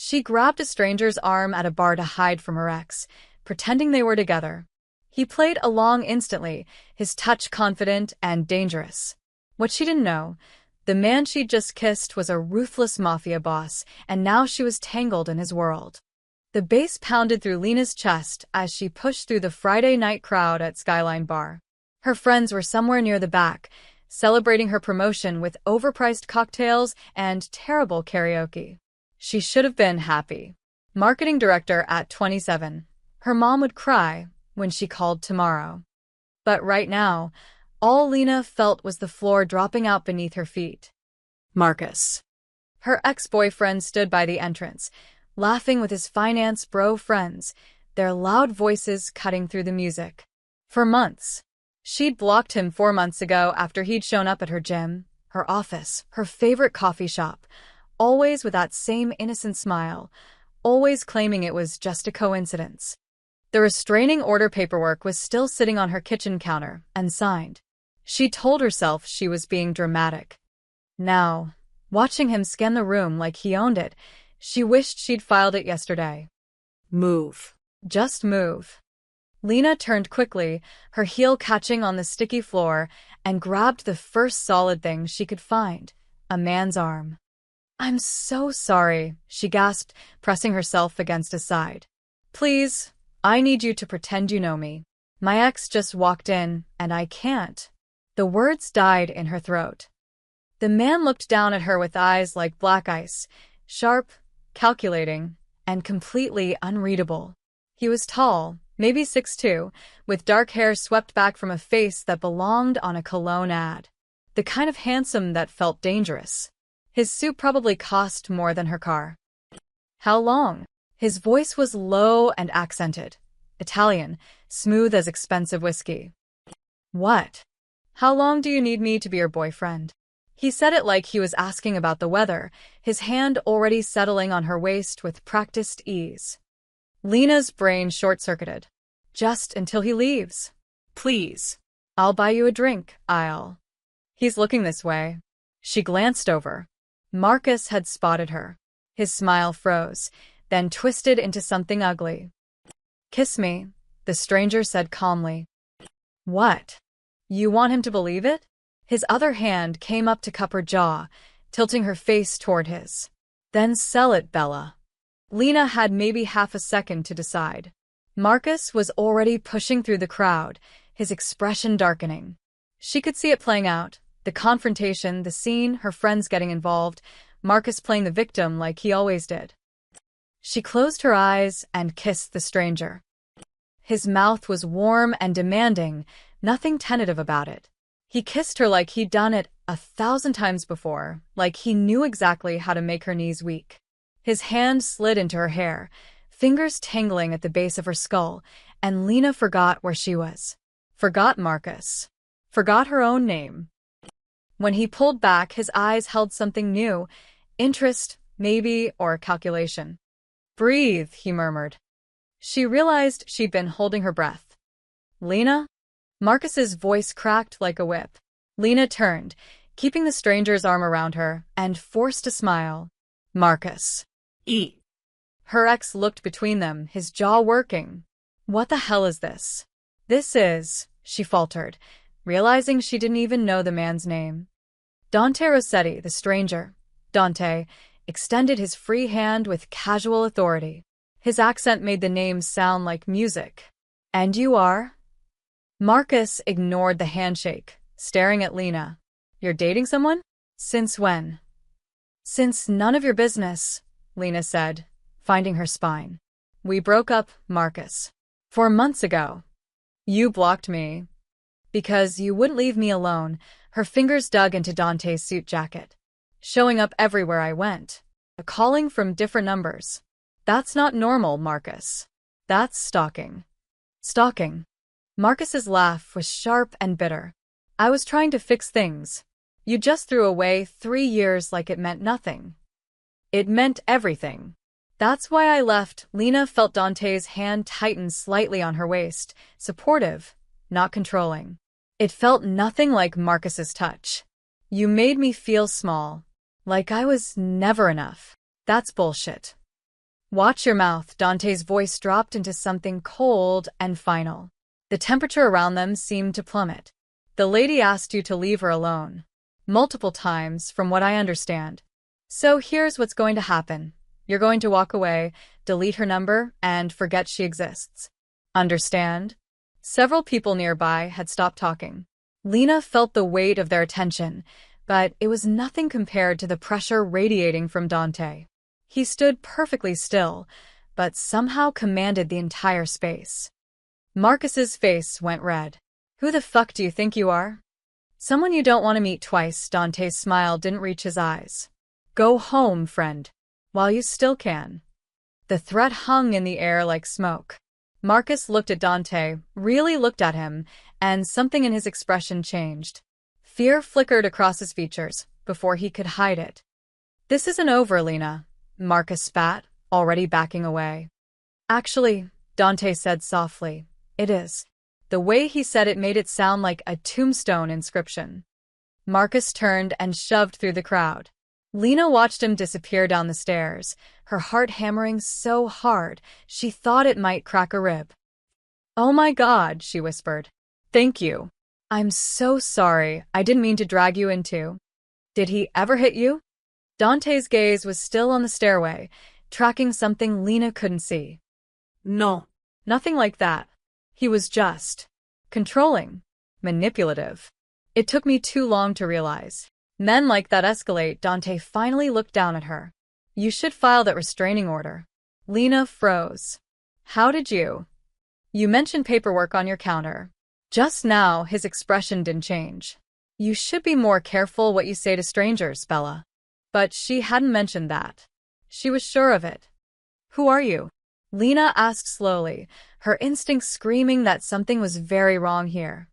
She grabbed a stranger's arm at a bar to hide from her ex, pretending they were together. He played along instantly, his touch confident and dangerous. What she didn't know, the man she'd just kissed was a ruthless mafia boss, and now she was tangled in his world. The bass pounded through Lena's chest as she pushed through the Friday night crowd at Skyline Bar. Her friends were somewhere near the back, celebrating her promotion with overpriced cocktails and terrible karaoke. She should have been happy. Marketing director at 27. Her mom would cry when she called tomorrow. But right now, all Lena felt was the floor dropping out beneath her feet. Marcus. Her ex-boyfriend stood by the entrance, laughing with his finance bro friends, their loud voices cutting through the music. For months. She'd blocked him 4 months ago after he'd shown up at her gym, her office, her favorite coffee shop, always with that same innocent smile, always claiming it was just a coincidence. The restraining order paperwork was still sitting on her kitchen counter, unsigned. She told herself she was being dramatic. Now, watching him scan the room like he owned it, she wished she'd filed it yesterday. Move. Just move. Lena turned quickly, her heel catching on the sticky floor, and grabbed the first solid thing she could find, a man's arm. "I'm so sorry," she gasped, pressing herself against his side. "Please, I need you to pretend you know me. My ex just walked in, and I can't." The words died in her throat. The man looked down at her with eyes like black ice, sharp, calculating, and completely unreadable. He was tall, maybe 6'2", with dark hair swept back from a face that belonged on a cologne ad. The kind of handsome that felt dangerous. His suit probably cost more than her car. "How long?" His voice was low and accented. Italian, smooth as expensive whiskey. "What? How long do you need me to be your boyfriend?" He said it like he was asking about the weather, his hand already settling on her waist with practiced ease. Lena's brain short-circuited. "Just until he leaves. Please. I'll buy you a drink, He's looking this way." She glanced over. Marcus had spotted her. His smile froze, then twisted into something ugly. "Kiss me," the stranger said calmly. "What? You want him to believe it?" His other hand came up to cup her jaw, tilting her face toward his. "Then sell it, Bella." Lena had maybe half a second to decide. Marcus was already pushing through the crowd, his expression darkening. She could see it playing out. The confrontation, the scene, her friends getting involved, Marcus playing the victim like he always did. She closed her eyes and kissed the stranger. His mouth was warm and demanding, nothing tentative about it. He kissed her like he'd done it 1,000 times before, like he knew exactly how to make her knees weak. His hand slid into her hair, fingers tingling at the base of her skull, and Lena forgot where she was. Forgot Marcus. Forgot her own name. When he pulled back, his eyes held something new. Interest, maybe, or calculation. "Breathe," he murmured. She realized she'd been holding her breath. "Lena?" Marcus's voice cracked like a whip. Lena turned, keeping the stranger's arm around her, and forced a smile. "Marcus." "Eat." Her ex looked between them, his jaw working. "What the hell is this?" "This is," she faltered, realizing she didn't even know the man's name. Dante Rossetti, the stranger. Dante extended his free hand with casual authority. His accent made the name sound like music. "And you are?" Marcus ignored the handshake, staring at Lena. "You're dating someone? Since when?" "Since none of your business," Lena said, finding her spine. "We broke up, Marcus. 4 months ago. You blocked me. Because you wouldn't leave me alone." Her fingers dug into Dante's suit jacket. "Showing up everywhere I went. Calling from different numbers. That's not normal, Marcus. That's stalking." "Stalking?" Marcus's laugh was sharp and bitter. "I was trying to fix things. You just threw away 3 years like it meant nothing." "It meant everything. That's why I left." Lena felt Dante's hand tighten slightly on her waist, supportive, not controlling. It felt nothing like Marcus's touch. "You made me feel small. Like I was never enough." "That's bullshit." Watch your mouth. Dante's voice dropped into something cold and final. The temperature around them seemed to plummet. The lady asked you to leave her alone. Multiple times, from what I understand. So here's what's going to happen. You're going to walk away, delete her number, and forget she exists. Understand? Several people nearby had stopped talking. Lena felt the weight of their attention, but it was nothing compared to the pressure radiating from Dante. He stood perfectly still, but somehow commanded the entire space. Marcus's face went red. Who the fuck do you think you are? Someone you don't want to meet twice. Dante's smile didn't reach his eyes. Go home, friend. While you still can. The threat hung in the air like smoke. Marcus looked at Dante, really looked at him, and something in his expression changed. Fear flickered across his features before he could hide it. This isn't over, Lena. Marcus spat, already backing away. Actually, Dante said softly, it is. The way he said it made it sound like a tombstone inscription. Marcus turned and shoved through the crowd. Lena watched him disappear down the stairs, her heart hammering so hard she thought it might crack a rib. Oh my God, she whispered. Thank you. I'm so sorry, I didn't mean to drag you into. Did he ever hit you? Dante's gaze was still on the stairway, tracking something Lena couldn't see. No. Nothing like that. He was just controlling, manipulative. It took me too long to realize. Men like that escalate. Dante finally looked down at her. You should file that restraining order. Lena froze. How did you? You mentioned paperwork on your counter. Just now, his expression didn't change. You should be more careful what you say to strangers, Bella. But she hadn't mentioned that. She was sure of it. Who are you? Lena asked slowly, her instincts screaming that something was very wrong here.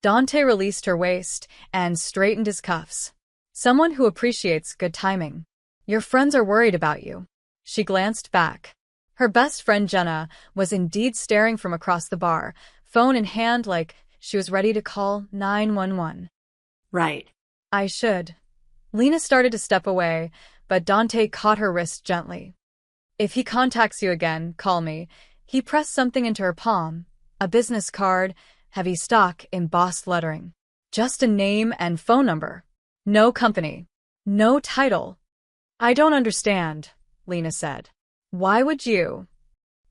Dante released her waist and straightened his cuffs. Someone who appreciates good timing. Your friends are worried about you. She glanced back. Her best friend Jenna was indeed staring from across the bar, phone in hand like she was ready to call 911. Right. I should. Lena started to step away, but Dante caught her wrist gently. If he contacts you again, call me. He pressed something into her palm, a business card, heavy stock, embossed lettering. Just a name and phone number. No company. No title. I don't understand, Lena said. Why would you?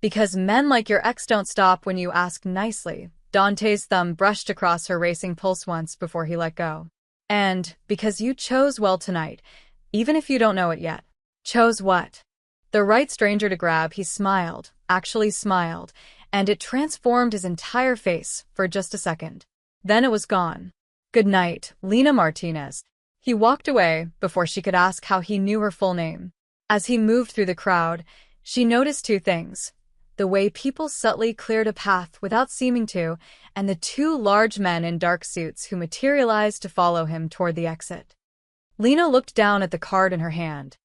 Because men like your ex don't stop when you ask nicely. Dante's thumb brushed across her racing pulse once before he let go. And because you chose well tonight, even if you don't know it yet. Chose what? The right stranger to grab. He smiled, actually smiled, and it transformed his entire face for just a second. Then it was gone. Good night, Lena Martinez. He walked away before she could ask how he knew her full name. As he moved through the crowd, she noticed two things. The way people subtly cleared a path without seeming to, and the two large men in dark suits who materialized to follow him toward the exit. Lena looked down at the card in her hand.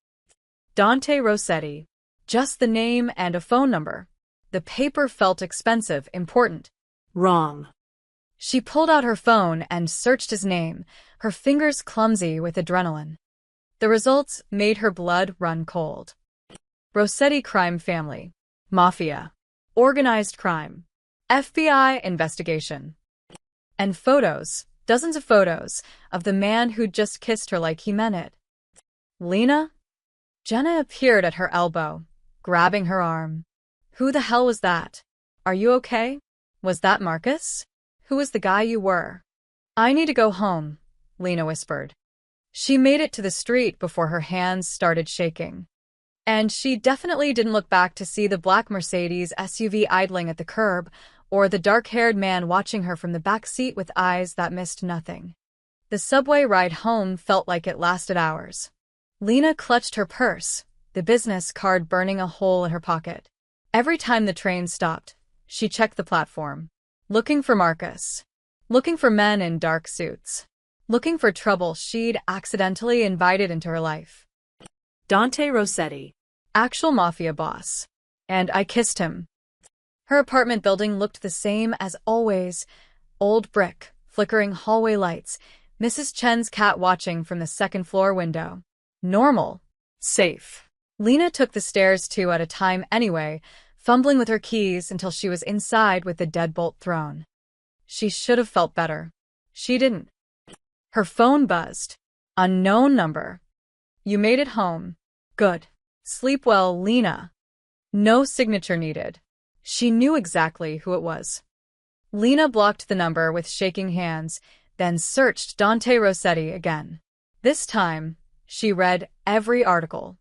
Dante Rossetti. Just the name and a phone number. The paper felt expensive, important. Wrong. She pulled out her phone and searched his name, her fingers clumsy with adrenaline. The results made her blood run cold. Rossetti crime family. Mafia. Organized crime. FBI investigation. And photos, dozens of photos, of the man who'd just kissed her like he meant it. Lena? Jenna appeared at her elbow, grabbing her arm. Who the hell was that? Are you okay? Was that Marcus? Who was the guy you were? I need to go home, Lena whispered. She made it to the street before her hands started shaking. And she definitely didn't look back to see the black Mercedes SUV idling at the curb, or the dark-haired man watching her from the back seat with eyes that missed nothing. The subway ride home felt like it lasted hours. Lena clutched her purse, the business card burning a hole in her pocket. Every time the train stopped, she checked the platform. Looking for Marcus. Looking for men in dark suits. Looking for trouble she'd accidentally invited into her life. Dante Rossetti. Actual Mafia boss. And I kissed him. Her apartment building looked the same as always. Old brick, flickering hallway lights, Mrs. Chen's cat watching from the second-floor window. Normal. Safe. Lena took the stairs two at a time anyway, fumbling with her keys until she was inside with the deadbolt thrown. She should have felt better. She didn't. Her phone buzzed. Unknown number. You made it home. Good. Sleep well, Lena. No signature needed. She knew exactly who it was. Lena blocked the number with shaking hands, then searched Dante Rossetti again. This time, she read every article.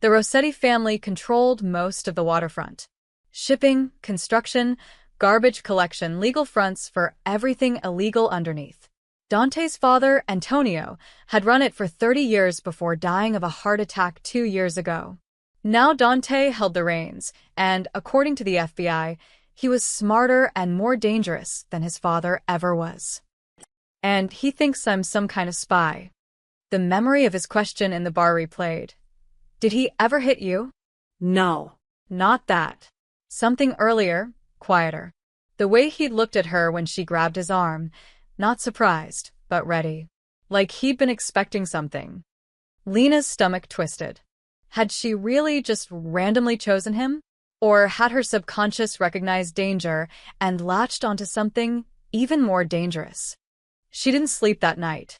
The Rossetti family controlled most of the waterfront. Shipping, construction, garbage collection, legal fronts for everything illegal underneath. Dante's father, Antonio, had run it for 30 years before dying of a heart attack 2 years ago. Now Dante held the reins, and, according to the FBI, he was smarter and more dangerous than his father ever was. And he thinks I'm some kind of spy. The memory of his question in the bar replayed. Did he ever hit you? No. Not that. Something earlier, quieter. The way he'd looked at her when she grabbed his arm, not surprised, but ready. Like he'd been expecting something. Lena's stomach twisted. Had she really just randomly chosen him? Or had her subconscious recognized danger and latched onto something even more dangerous? She didn't sleep that night.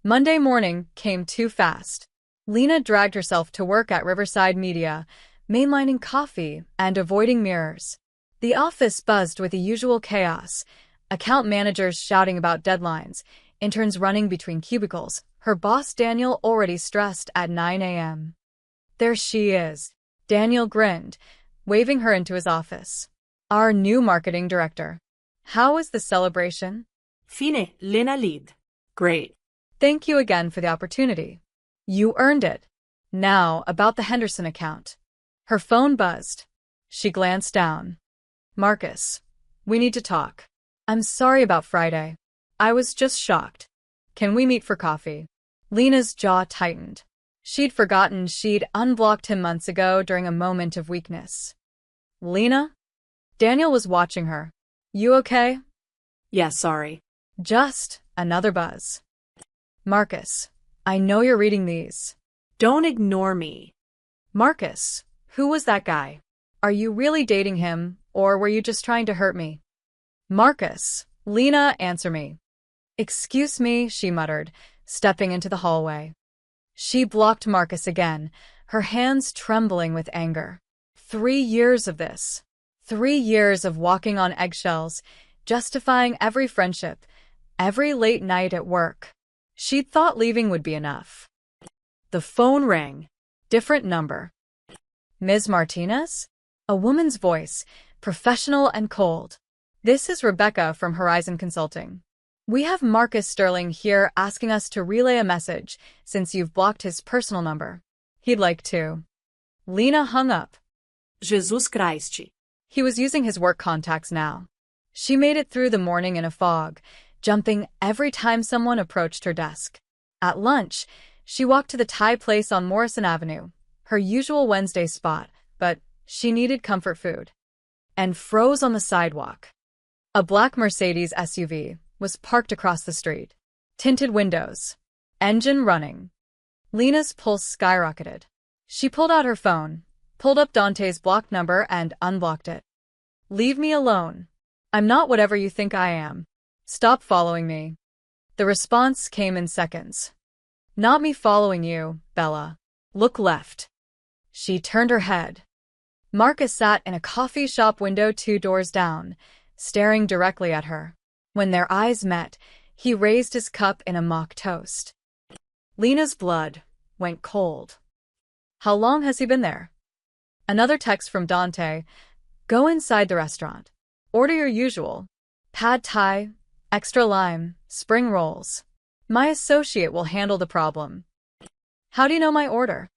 Monday morning came too fast. Lena dragged herself to work at Riverside Media, mainlining coffee and avoiding mirrors. The office buzzed with the usual chaos. Account managers shouting about deadlines, interns running between cubicles, her boss Daniel already stressed at 9 a.m. There she is. Daniel grinned, waving her into his office. Our new marketing director. How was the celebration? Fine, Lena lead. Great. Thank you again for the opportunity. You earned it. Now, about the Henderson account. Her phone buzzed. She glanced down. Marcus, we need to talk. I'm sorry about Friday. I was just shocked. Can we meet for coffee? Lena's jaw tightened. She'd forgotten she'd unblocked him months ago during a moment of weakness. Lena? Daniel was watching her. You okay? Yeah, sorry. Just another buzz. Marcus, I know you're reading these. Don't ignore me. Marcus, who was that guy? Are you really dating him, or were you just trying to hurt me? Marcus, Lena, answer me. Excuse me, she muttered, stepping into the hallway. She blocked Marcus again, her hands trembling with anger. 3 years of this. 3 years of walking on eggshells, justifying every friendship, every late night at work. She'd thought leaving would be enough. The phone rang. Different number. Ms. Martinez? A woman's voice, professional and cold. This is Rebecca from Horizon Consulting. We have Marcus Sterling here asking us to relay a message since you've blocked his personal number. He'd like to. Lena hung up. Jesus Christ. He was using his work contacts now. She made it through the morning in a fog, jumping every time someone approached her desk. At lunch, she walked to the Thai place on Morrison Avenue, her usual Wednesday spot, but she needed comfort food. And froze on the sidewalk. A black Mercedes SUV was parked across the street. Tinted windows. Engine running. Lena's pulse skyrocketed. She pulled out her phone, pulled up Dante's blocked number and unblocked it. Leave me alone. I'm not whatever you think I am. Stop following me. The response came in seconds. Not me following you, Bella. Look left. She turned her head. Marcus sat in a coffee shop window 2 doors down, staring directly at her. When their eyes met, he raised his cup in a mock toast. Lena's blood went cold. How long has he been there? Another text from Dante. Go inside the restaurant. Order your usual. Pad Thai, extra lime, spring rolls. My associate will handle the problem. How do you know my order?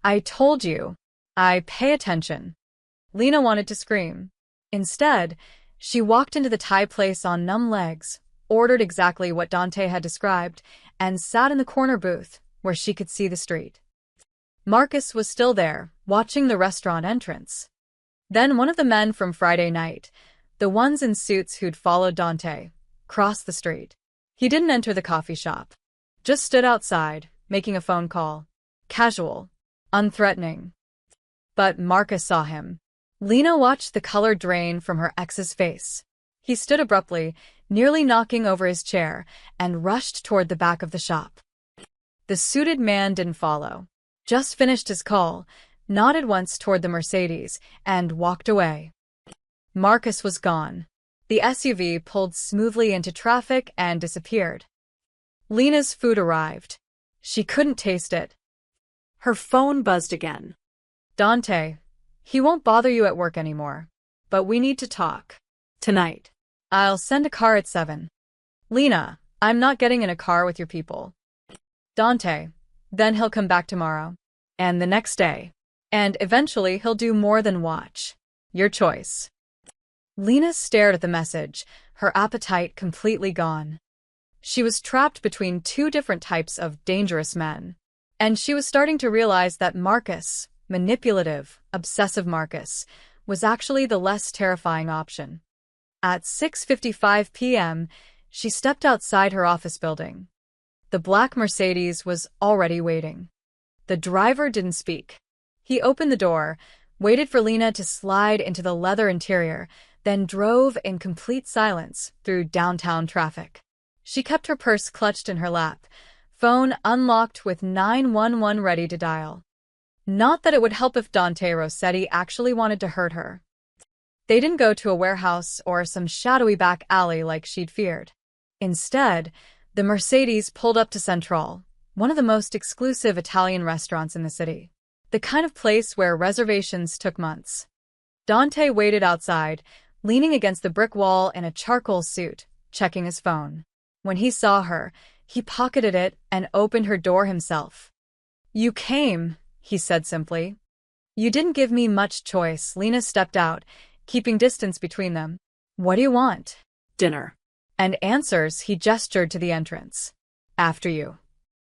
I told you. I pay attention. Lena wanted to scream. Instead, she walked into the Thai place on numb legs, ordered exactly what Dante had described, and sat in the corner booth, where she could see the street. Marcus was still there, watching the restaurant entrance. Then one of the men from Friday night, the ones in suits who'd followed Dante, crossed the street. He didn't enter the coffee shop. Just stood outside, making a phone call. Casual. Unthreatening. But Marcus saw him. Lena watched the color drain from her ex's face. He stood abruptly, nearly knocking over his chair, and rushed toward the back of the shop. The suited man didn't follow. Just finished his call, nodded once toward the Mercedes, and walked away. Marcus was gone. The SUV pulled smoothly into traffic and disappeared. Lena's food arrived. She couldn't taste it. Her phone buzzed again. Dante, he won't bother you at work anymore. But we need to talk. Tonight. I'll send a car at 7. Lena, I'm not getting in a car with your people. Dante, then he'll come back tomorrow. And the next day. And eventually he'll do more than watch. Your choice. Lena stared at the message, her appetite completely gone. She was trapped between two different types of dangerous men. And she was starting to realize that Marcus, manipulative, obsessive Marcus, was actually the less terrifying option. At 6:55 p.m., she stepped outside her office building. The black Mercedes was already waiting. The driver didn't speak. He opened the door, waited for Lena to slide into the leather interior, then drove in complete silence through downtown traffic. She kept her purse clutched in her lap, phone unlocked with 911 ready to dial. Not that it would help if Dante Rossetti actually wanted to hurt her. They didn't go to a warehouse or some shadowy back alley like she'd feared. Instead, the Mercedes pulled up to Central, one of the most exclusive Italian restaurants in the city. The kind of place where reservations took months. Dante waited outside, leaning against the brick wall in a charcoal suit, checking his phone. When he saw her, he pocketed it and opened her door himself. "You came," he said simply. "You didn't give me much choice." Lena stepped out, keeping distance between them. "What do you want?" Dinner. And answers, he gestured to the entrance. "After you."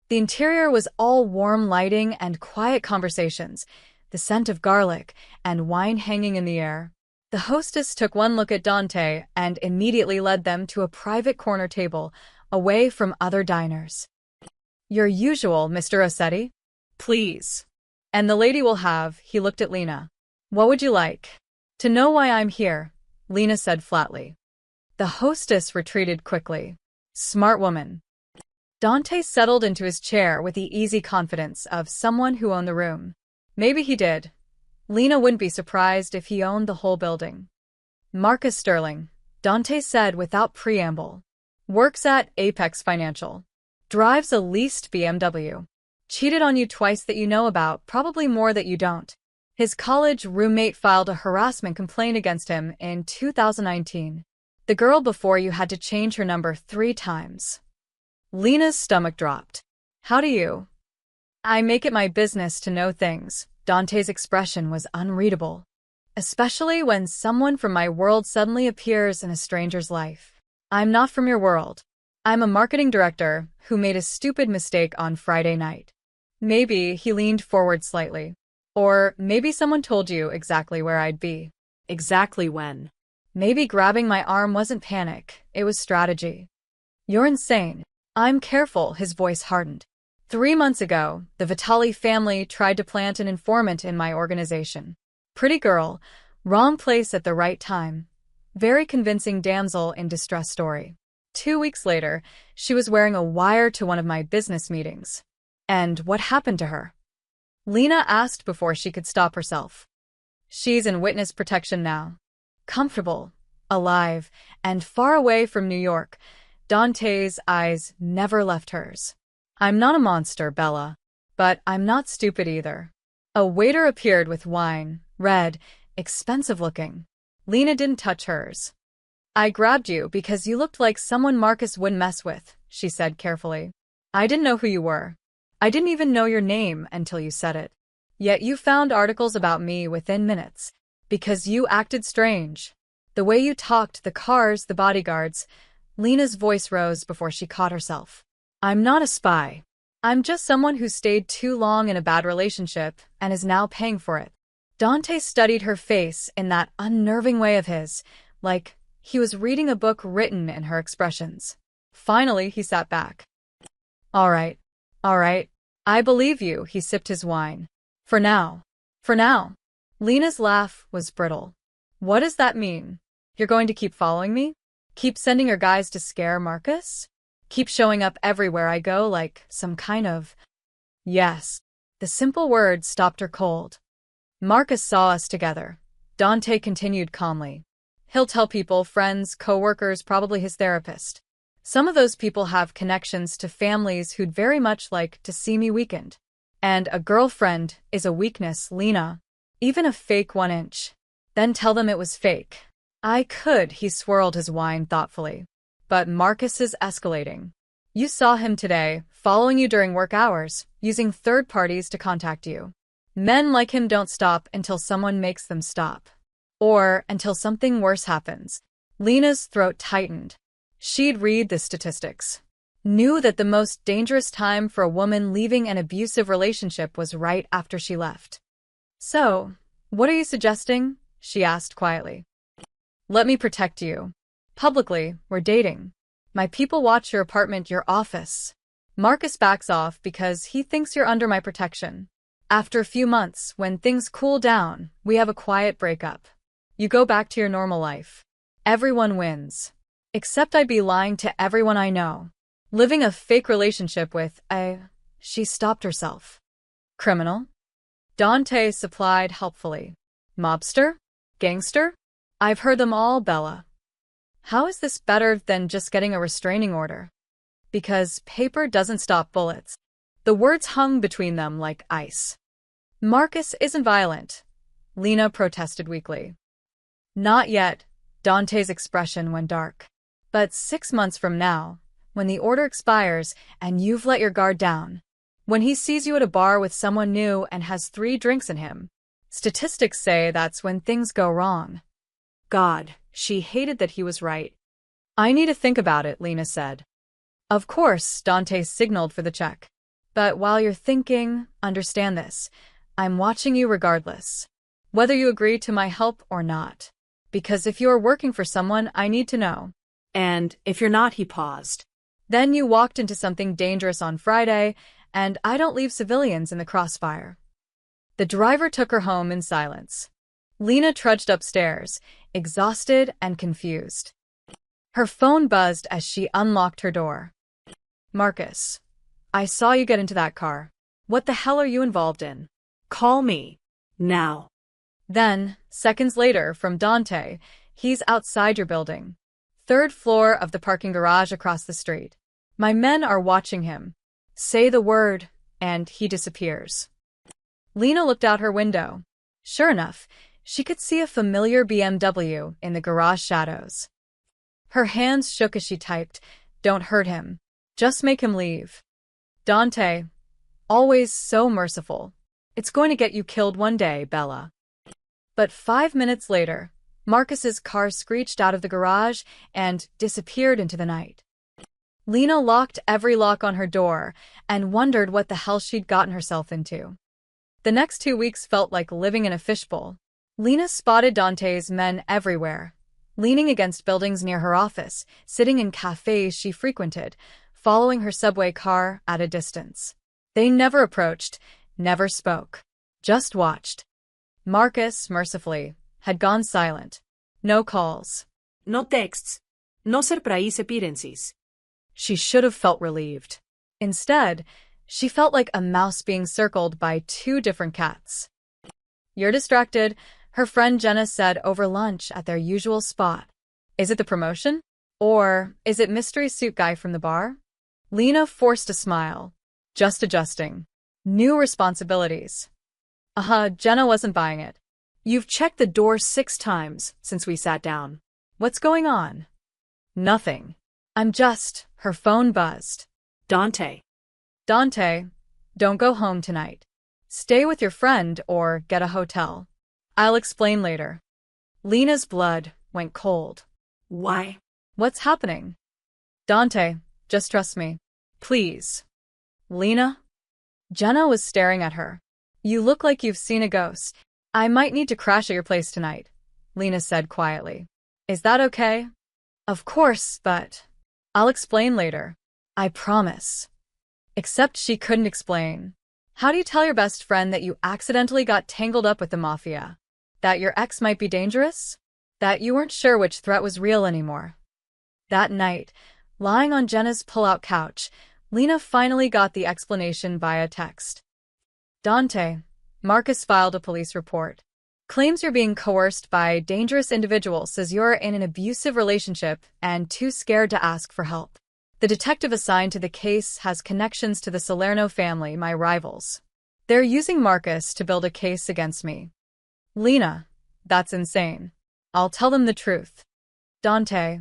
The interior was all warm lighting and quiet conversations, the scent of garlic and wine hanging in the air. The hostess took one look at Dante and immediately led them to a private corner table, away from other diners. "Your usual, Mr. Rossetti?" Please. "And the lady will have," he looked at Lena. "What would you like?" "To know why I'm here," Lena said flatly. The hostess retreated quickly. Smart woman. Dante settled into his chair with the easy confidence of someone who owned the room. Maybe he did. Lena wouldn't be surprised if he owned the whole building. "Marcus Sterling," Dante said without preamble. "Works at Apex Financial. Drives a leased BMW. Cheated on you twice that you know about, probably more that you don't. His college roommate filed a harassment complaint against him in 2019. The girl before you had to change her number 3 times. Lena's stomach dropped. "How do you?" "I make it my business to know things." Dante's expression was unreadable. "Especially when someone from my world suddenly appears in a stranger's life. I'm not from your world. I'm a marketing director who made a stupid mistake on Friday night." Maybe he leaned forward slightly. "Or maybe someone told you exactly where I'd be." Exactly when. "Maybe grabbing my arm wasn't panic, it was strategy." "You're insane." "I'm careful," his voice hardened. 3 months ago, the Vitali family tried to plant an informant in my organization. Pretty girl, wrong place at the right time. Very convincing damsel in distress story. 2 weeks later, she was wearing a wire to one of my business meetings. And what happened to her? Lena asked before she could stop herself. "She's in witness protection now. Comfortable, alive, and far away from New York." Dante's eyes never left hers. "I'm not a monster, Bella. But I'm not stupid either." A waiter appeared with wine, red, expensive looking. Lena didn't touch hers. "I grabbed you because you looked like someone Marcus wouldn't mess with," she said carefully. "I didn't know who you were. I didn't even know your name until you said it. Yet you found articles about me within minutes. Because you acted strange. The way you talked, the cars, the bodyguards." Lena's voice rose before she caught herself. "I'm not a spy. I'm just someone who stayed too long in a bad relationship and is now paying for it." Dante studied her face in that unnerving way of his, like he was reading a book written in her expressions. Finally, he sat back. All right. I believe you," he sipped his wine. For now. Lena's laugh was brittle. What does that mean? You're going to keep following me? Keep sending your guys to scare Marcus? Keep showing up everywhere I go like some kind of… Yes. The simple words stopped her cold. Marcus saw us together. Dante continued calmly. He'll tell people, friends, co-workers, probably his therapist. Some of those people have connections to families who'd very much like to see me weakened. And a girlfriend is a weakness, Lena. Even a fake 1 inch. Then tell them it was fake. I could, he swirled his wine thoughtfully. But Marcus is escalating. You saw him today, following you during work hours, using third parties to contact you. Men like him don't stop until someone makes them stop. Or until something worse happens. Lena's throat tightened. She'd read the statistics. Knew that the most dangerous time for a woman leaving an abusive relationship was right after she left. So, what are you suggesting? She asked quietly. Let me protect you. Publicly, we're dating. My people watch your apartment, your office. Marcus backs off because he thinks you're under my protection. After a few months, when things cool down, we have a quiet breakup. You go back to your normal life. Everyone wins. Except I'd be lying to everyone I know. Living a fake relationship with a… She stopped herself. Criminal? Dante supplied helpfully. Mobster? Gangster? I've heard them all, Bella. How is this better than just getting a restraining order? Because paper doesn't stop bullets. The words hung between them like ice. Marcus isn't violent, Lena protested weakly. Not yet, Dante's expression went dark. But 6 months from now, when the order expires and you've let your guard down, when he sees you at a bar with someone new and has 3 drinks in him, statistics say that's when things go wrong. God, she hated that he was right. I need to think about it, Lena said. Of course, Dante signaled for the check. But while you're thinking, understand this. I'm watching you regardless. Whether you agree to my help or not. Because if you're working for someone, I need to know. And if you're not, he paused. Then you walked into something dangerous on Friday, and I don't leave civilians in the crossfire. The driver took her home in silence. Lena trudged upstairs, exhausted and confused. Her phone buzzed as she unlocked her door. Marcus, I saw you get into that car. What the hell are you involved in? Call me. Now. Then, seconds later, from Dante, he's outside your building. 3rd floor of the parking garage across the street. My men are watching him. Say the word, and he disappears. Lena looked out her window. Sure enough, she could see a familiar BMW in the garage shadows. Her hands shook as she typed, "Don't hurt him. Just make him leave." Dante, always so merciful. It's going to get you killed one day, Bella. But 5 minutes later, Marcus's car screeched out of the garage and disappeared into the night. Lena locked every lock on her door and wondered what the hell she'd gotten herself into. The next 2 weeks felt like living in a fishbowl. Lena spotted Dante's men everywhere, leaning against buildings near her office, sitting in cafes she frequented, following her subway car at a distance. They never approached, never spoke, just watched. Marcus, mercifully, had gone silent. No calls. No texts. No surprise appearances. She should have felt relieved. Instead, she felt like a mouse being circled by 2 different cats. You're distracted, her friend Jenna said over lunch at their usual spot. Is it the promotion? Or is it mystery suit guy from the bar? Lena forced a smile. Just adjusting. New responsibilities. Jenna wasn't buying it. You've checked the door 6 times since we sat down. What's going on? Nothing. Her phone buzzed. Dante, don't go home tonight. Stay with your friend or get a hotel. I'll explain later. Lena's blood went cold. Why? What's happening? Dante, just trust me. Please. Lena? Jenna was staring at her. You look like you've seen a ghost. I might need to crash at your place tonight, Lena said quietly. Is that okay? Of course, but I'll explain later. I promise. Except she couldn't explain. How do you tell your best friend that you accidentally got tangled up with the Mafia? That your ex might be dangerous? That you weren't sure which threat was real anymore. That night, lying on Jenna's pull-out couch, Lena finally got the explanation via text. Dante, Marcus filed a police report. Claims you're being coerced by dangerous individuals, says you're in an abusive relationship and too scared to ask for help. The detective assigned to the case has connections to the Salerno family, my rivals. They're using Marcus to build a case against me. Lena, that's insane. I'll tell them the truth. Dante,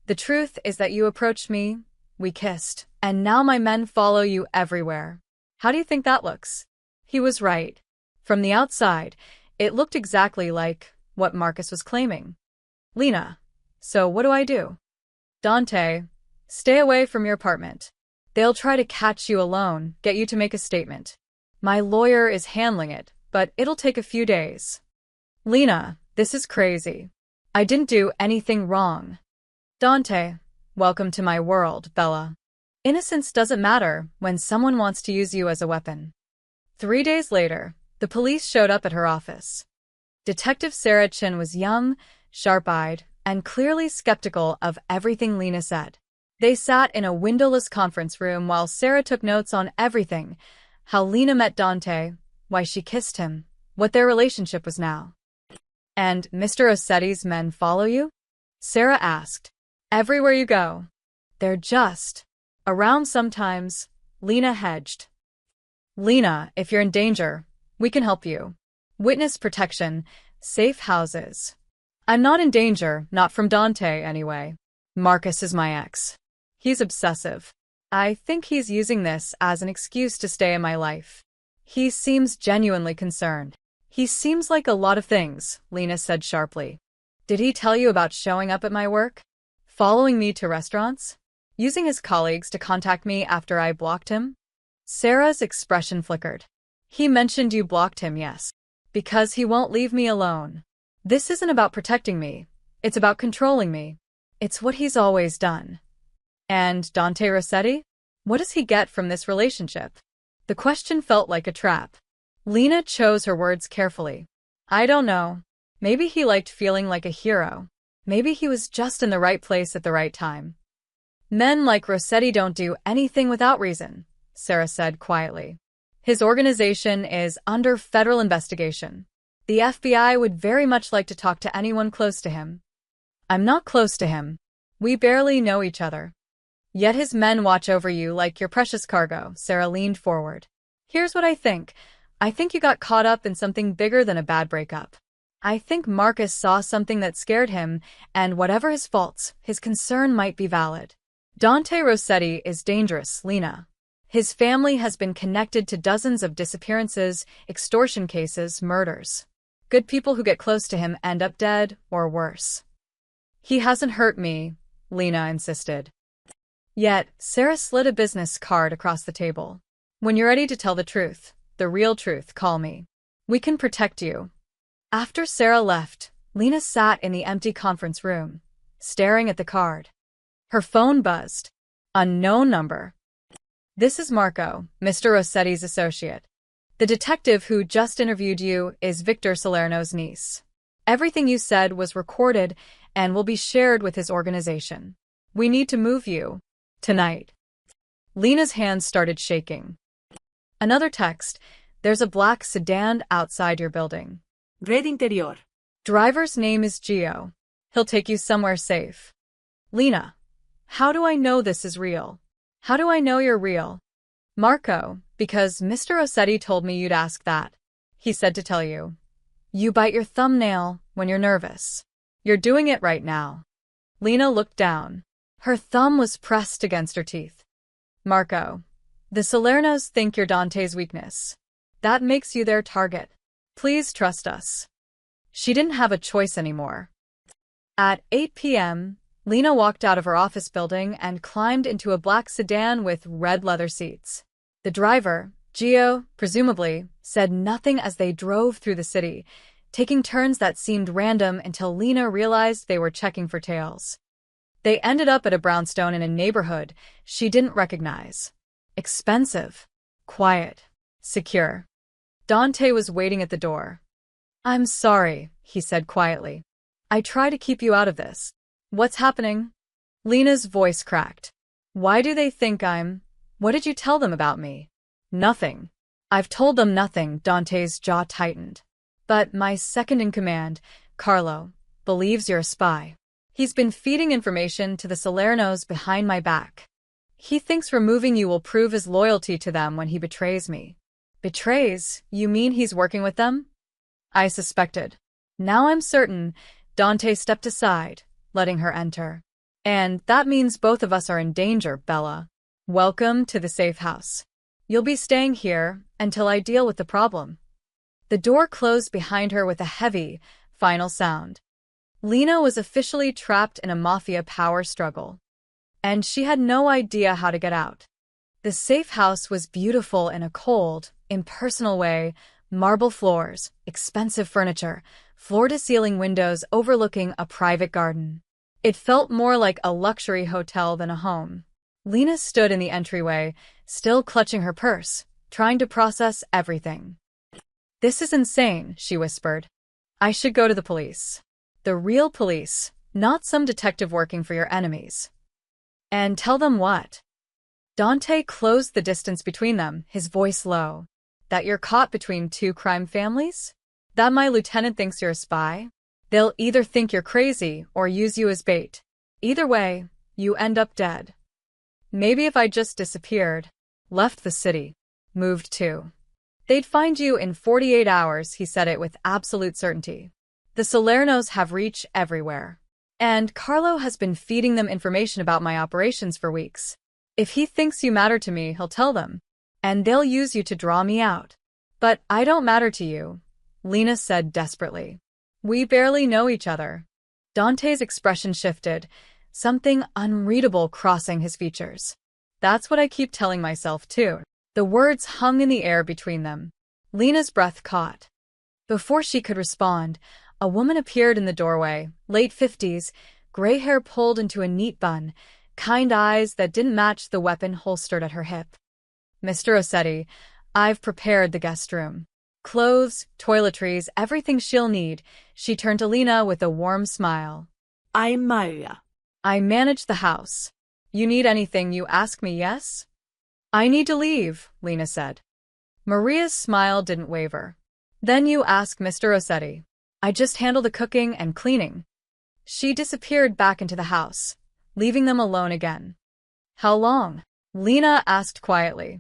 the truth is that you approached me, we kissed, and now my men follow you everywhere. How do you think that looks? He was right. From the outside, it looked exactly like what Marcus was claiming. Lena, so what do I do? Dante, stay away from your apartment. They'll try to catch you alone, get you to make a statement. My lawyer is handling it, but it'll take a few days. Lena, this is crazy. I didn't do anything wrong. Dante, welcome to my world, Bella. Innocence doesn't matter when someone wants to use you as a weapon. 3 days later, the police showed up at her office. Detective Sarah Chin was young, sharp-eyed, and clearly skeptical of everything Lena said. They sat in a windowless conference room while Sarah took notes on everything: how Lena met Dante, why she kissed him, what their relationship was now. And Mr. Rossetti's men follow you? Sarah asked. Everywhere you go. They're just around sometimes, Lena hedged. Lena, if you're in danger, we can help you. Witness protection, safe houses. I'm not in danger, not from Dante anyway. Marcus is my ex. He's obsessive. I think he's using this as an excuse to stay in my life. He seems genuinely concerned. He seems like a lot of things, Lena said sharply. Did he tell you about showing up at my work? Following me to restaurants? Using his colleagues to contact me after I blocked him? Sarah's expression flickered. He mentioned you blocked him, yes. Because he won't leave me alone. This isn't about protecting me. It's about controlling me. It's what he's always done. And Dante Rossetti? What does he get from this relationship? The question felt like a trap. Lena chose her words carefully. I don't know. Maybe he liked feeling like a hero. Maybe he was just in the right place at the right time. Men like Rossetti don't do anything without reason, Sarah said quietly. His organization is under federal investigation. The FBI would very much like to talk to anyone close to him. I'm not close to him. We barely know each other. Yet his men watch over you like your precious cargo, Sarah leaned forward. Here's what I think. I think you got caught up in something bigger than a bad breakup. I think Marcus saw something that scared him, and whatever his faults, his concern might be valid. Dante Rossetti is dangerous, Lena. His family has been connected to dozens of disappearances, extortion cases, murders. Good people who get close to him end up dead, or worse. He hasn't hurt me, Lena insisted. Yet, Sarah slid a business card across the table. When you're ready to tell the truth, the real truth, call me. We can protect you. After Sarah left, Lena sat in the empty conference room, staring at the card. Her phone buzzed. Unknown number. This is Marco, Mr. Rossetti's associate. The detective who just interviewed you is Victor Salerno's niece. Everything you said was recorded and will be shared with his organization. We need to move you. Tonight. Lena's hands started shaking. Another text. There's a black sedan outside your building. Red interior. Driver's name is Gio. He'll take you somewhere safe. Lena, how do I know this is real? How do I know you're real? Marco, because Mr. Rossetti told me you'd ask that. He said to tell you. You bite your thumbnail when you're nervous. You're doing it right now. Lena looked down. Her thumb was pressed against her teeth. Marco, the Salernos think you're Dante's weakness. That makes you their target. Please trust us. She didn't have a choice anymore. At 8 p.m., Lena walked out of her office building and climbed into a black sedan with red leather seats. The driver, Gio, presumably, said nothing as they drove through the city, taking turns that seemed random until Lena realized they were checking for tails. They ended up at a brownstone in a neighborhood she didn't recognize. Expensive, quiet, secure. Dante was waiting at the door. I'm sorry, he said quietly. I try to keep you out of this. What's happening? Lena's voice cracked. Why do they think What did you tell them about me? Nothing. I've told them nothing, Dante's jaw tightened. But my second-in-command, Carlo, believes you're a spy. He's been feeding information to the Salernos behind my back. He thinks removing you will prove his loyalty to them when he betrays me. Betrays? You mean he's working with them? I suspected. Now I'm certain. Dante stepped aside, letting her enter. And that means both of us are in danger, Bella. Welcome to the safe house. You'll be staying here until I deal with the problem. The door closed behind her with a heavy, final sound. Lena was officially trapped in a Mafia power struggle. And she had no idea how to get out. The safe house was beautiful in a cold, impersonal way, marble floors, expensive furniture, floor-to-ceiling windows overlooking a private garden. It felt more like a luxury hotel than a home. Lena stood in the entryway, still clutching her purse, trying to process everything. This is insane, she whispered. I should go to the police. The real police, not some detective working for your enemies. And tell them what? Dante closed the distance between them, his voice low. That you're caught between two crime families? That my lieutenant thinks you're a spy? They'll either think you're crazy or use you as bait. Either way, you end up dead. Maybe if I just disappeared, left the city, moved too. They'd find you in 48 hours, he said it with absolute certainty. The Salernos have reach everywhere. And Carlo has been feeding them information about my operations for weeks. If he thinks you matter to me, he'll tell them. And they'll use you to draw me out. But I don't matter to you, Lena said desperately. We barely know each other. Dante's expression shifted, something unreadable crossing his features. That's what I keep telling myself too. The words hung in the air between them. Lena's breath caught. Before she could respond, a woman appeared in the doorway, late 50s, gray hair pulled into a neat bun, kind eyes that didn't match the weapon holstered at her hip. Mr. Rossetti, I've prepared the guest room. Clothes, toiletries, everything she'll need. She turned to Lena with a warm smile. I'm Maria. I manage the house. You need anything, you ask me, yes? I need to leave, Lena said. Maria's smile didn't waver. Then you ask Mr. Rossetti. I just handle the cooking and cleaning. She disappeared back into the house, leaving them alone again. How long? Lena asked quietly.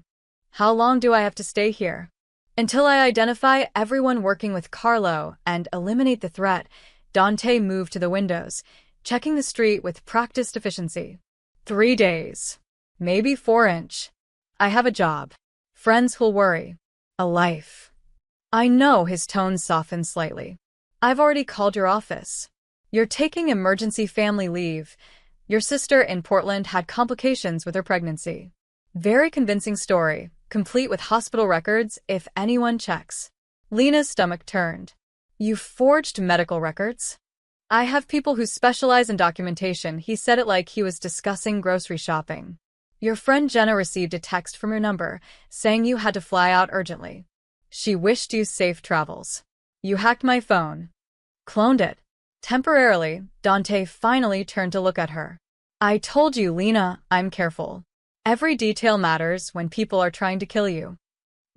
How long do I have to stay here? Until I identify everyone working with Carlo and eliminate the threat. Dante moved to the windows, checking the street with practiced efficiency. 3 days. Maybe 4-inch. I have a job. Friends who'll worry. A life. I know, his tone softened slightly. I've already called your office. You're taking emergency family leave. Your sister in Portland had complications with her pregnancy. Very convincing story, complete with hospital records if anyone checks. Lena's stomach turned. You forged medical records? I have people who specialize in documentation. He said it like he was discussing grocery shopping. Your friend Jenna received a text from your number saying you had to fly out urgently. She wished you safe travels. You hacked my phone. Cloned it. Temporarily, Dante finally turned to look at her. I told you, Lena, I'm careful. Every detail matters when people are trying to kill you.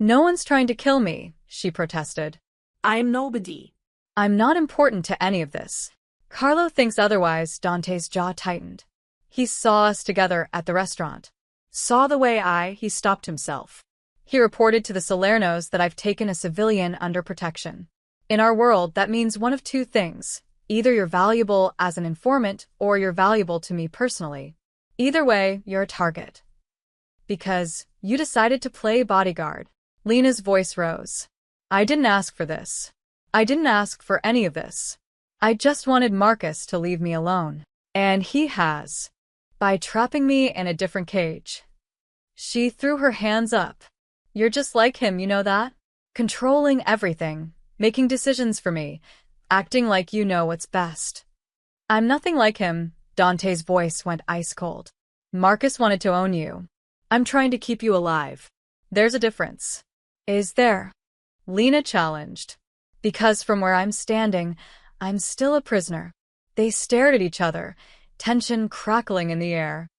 No one's trying to kill me, she protested. I'm nobody. I'm not important to any of this. Carlo thinks otherwise. Dante's jaw tightened. He saw us together at the restaurant. Saw the way he stopped himself. He reported to the Salernos that I've taken a civilian under protection. In our world, that means one of two things. Either you're valuable as an informant or you're valuable to me personally. Either way, you're a target. Because you decided to play bodyguard. Lena's voice rose. I didn't ask for this. I didn't ask for any of this. I just wanted Marcus to leave me alone. And he has. By trapping me in a different cage. She threw her hands up. You're just like him, you know that? Controlling everything, making decisions for me, acting like you know what's best. I'm nothing like him. Dante's voice went ice cold. Marcus wanted to own you. I'm trying to keep you alive. There's a difference. Is there? Lena challenged. Because from where I'm standing, I'm still a prisoner. They stared at each other, tension crackling in the air.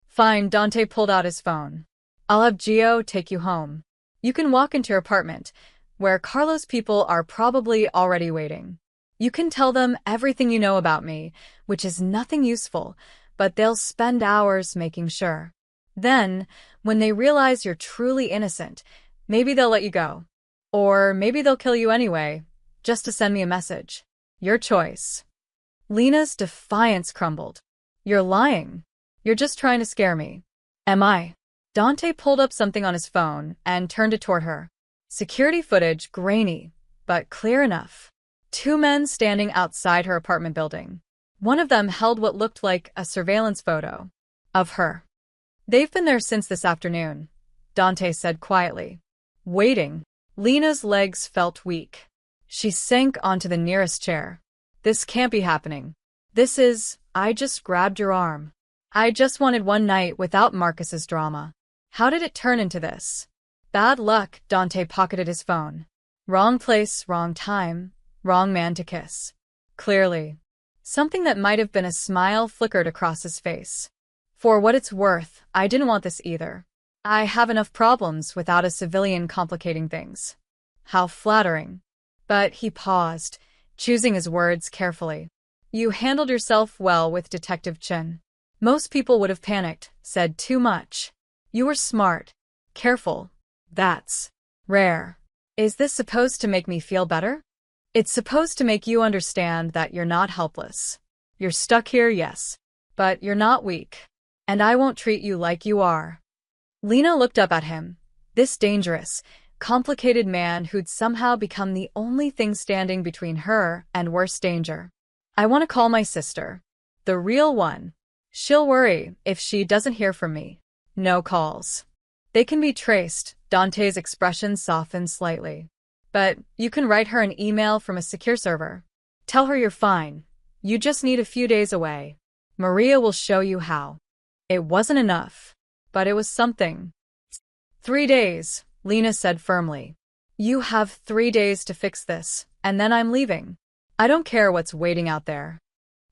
Fine, Dante pulled out his phone. I'll have Gio take you home. You can walk into your apartment, where Carlos' people are probably already waiting. You can tell them everything you know about me, which is nothing useful, but they'll spend hours making sure. Then, when they realize you're truly innocent, maybe they'll let you go. Or maybe they'll kill you anyway, just to send me a message. Your choice. Lena's defiance crumbled. You're lying. You're just trying to scare me. Am I? Dante pulled up something on his phone and turned it toward her. Security footage, grainy, but clear enough. Two men standing outside her apartment building. One of them held what looked like a surveillance photo of her. They've been there since this afternoon, Dante said quietly. Waiting. Lena's legs felt weak. She sank onto the nearest chair. This can't be happening. I just grabbed your arm. I just wanted one night without Marcus's drama. How did it turn into this? Bad luck, Dante pocketed his phone. Wrong place, wrong time, wrong man to kiss. Clearly. Something that might have been a smile flickered across his face. For what it's worth, I didn't want this either. I have enough problems without a civilian complicating things. How flattering. But he paused, choosing his words carefully. You handled yourself well with Detective Chin. Most people would have panicked, said too much. You were smart. Careful. That's rare. Is this supposed to make me feel better? It's supposed to make you understand that you're not helpless. You're stuck here, yes. But you're not weak. And I won't treat you like you are. Lena looked up at him. This dangerous, complicated man who'd somehow become the only thing standing between her and worse danger. I want to call my sister. The real one. She'll worry if she doesn't hear from me. No calls. They can be traced. Dante's expression softened slightly. But you can write her an email from a secure server. Tell her you're fine. You just need a few days away. Maria will show you how. It wasn't enough, but it was something. 3 days, Lena said firmly. You have 3 days to fix this, and then I'm leaving. I don't care what's waiting out there.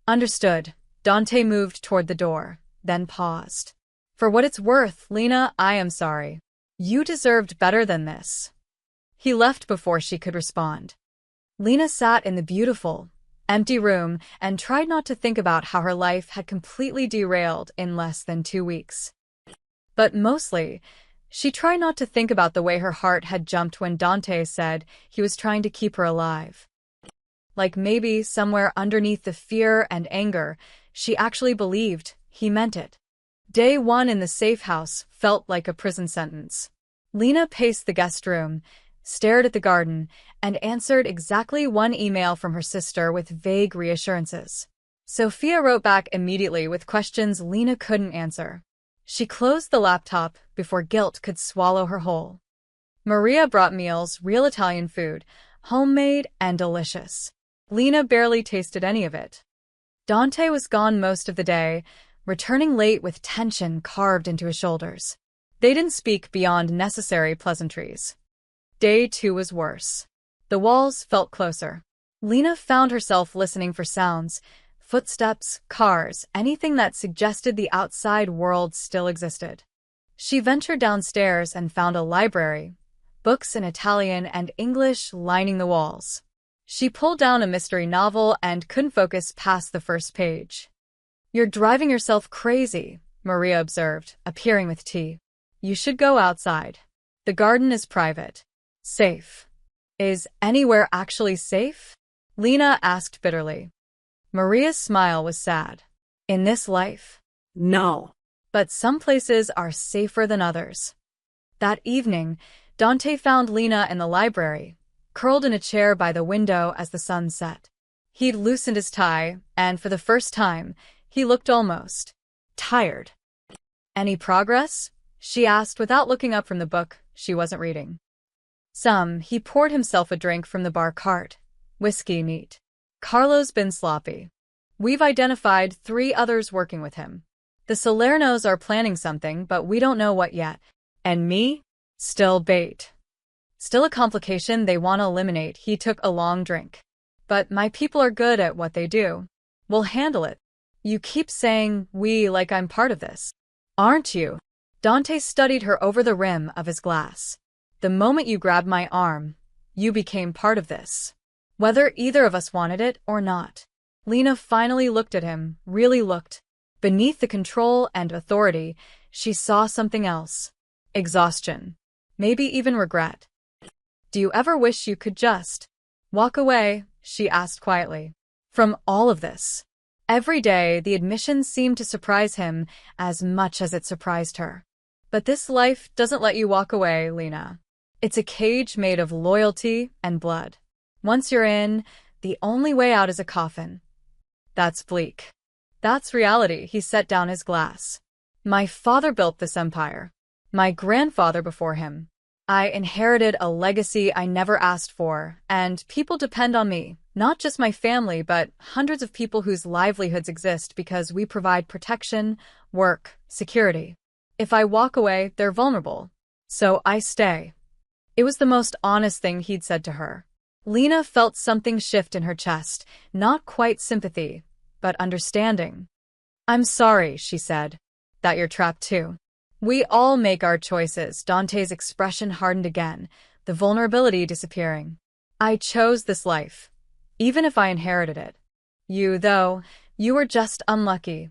Understood. Dante moved toward the door, then paused. For what it's worth, Lena, I am sorry. You deserved better than this. He left before she could respond. Lena sat in the beautiful, empty room and tried not to think about how her life had completely derailed in less than 2 weeks. But mostly, she tried not to think about the way her heart had jumped when Dante said he was trying to keep her alive. Like maybe somewhere underneath the fear and anger, she actually believed he meant it. Day 1 in the safe house felt like a prison sentence. Lena paced the guest room, stared at the garden, and answered exactly one email from her sister with vague reassurances. Sophia wrote back immediately with questions Lena couldn't answer. She closed the laptop before guilt could swallow her whole. Maria brought meals, real Italian food, homemade and delicious. Lena barely tasted any of it. Dante was gone most of the day, returning late with tension carved into his shoulders. They didn't speak beyond necessary pleasantries. Day 2 was worse. The walls felt closer. Lena found herself listening for sounds, footsteps, cars, anything that suggested the outside world still existed. She ventured downstairs and found a library, books in Italian and English lining the walls. She pulled down a mystery novel and couldn't focus past the first page. You're driving yourself crazy, Maria observed, appearing with tea. You should go outside. The garden is private. Safe. Is anywhere actually safe? Lena asked bitterly. Maria's smile was sad. In this life? No. But some places are safer than others. That evening, Dante found Lena in the library, curled in a chair by the window as the sun set. He'd loosened his tie, and for the first time, he looked almost tired. Any progress? She asked without looking up from the book she wasn't reading. Some. He poured himself a drink from the bar cart. Whiskey neat. Carlo's been sloppy. We've identified 3 others working with him. The Salernos are planning something, but we don't know what yet. And me? Still bait. Still a complication they want to eliminate. He took a long drink. But my people are good at what they do. We'll handle it. You keep saying we like I'm part of this. Aren't you? Dante studied her over the rim of his glass. The moment you grabbed my arm, you became part of this. Whether either of us wanted it or not. Lena finally looked at him, really looked. Beneath the control and authority, she saw something else. Exhaustion. Maybe even regret. Do you ever wish you could just walk away? She asked quietly. From all of this. Every day, the admission seemed to surprise him as much as it surprised her. But this life doesn't let you walk away, Lena. It's a cage made of loyalty and blood. Once you're in, the only way out is a coffin. That's bleak. That's reality. He set down his glass. My father built this empire. My grandfather before him. I inherited a legacy I never asked for, and people depend on me. Not just my family, but hundreds of people whose livelihoods exist because we provide protection, work, security. If I walk away, they're vulnerable. So I stay. It was the most honest thing he'd said to her. Lena felt something shift in her chest, not quite sympathy, but understanding. I'm sorry, she said, that you're trapped too. We all make our choices. Dante's expression hardened again, the vulnerability disappearing. I chose this life, even if I inherited it. You, though, you were just unlucky.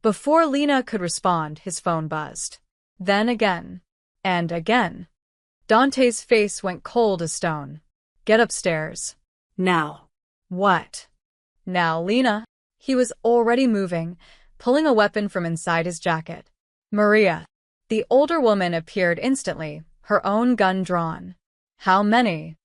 Before Lena could respond, his phone buzzed. Then again. And again. Dante's face went cold as stone. Get upstairs. Now. What? Now, Lena. He was already moving, pulling a weapon from inside his jacket. Maria. The older woman appeared instantly, her own gun drawn. How many?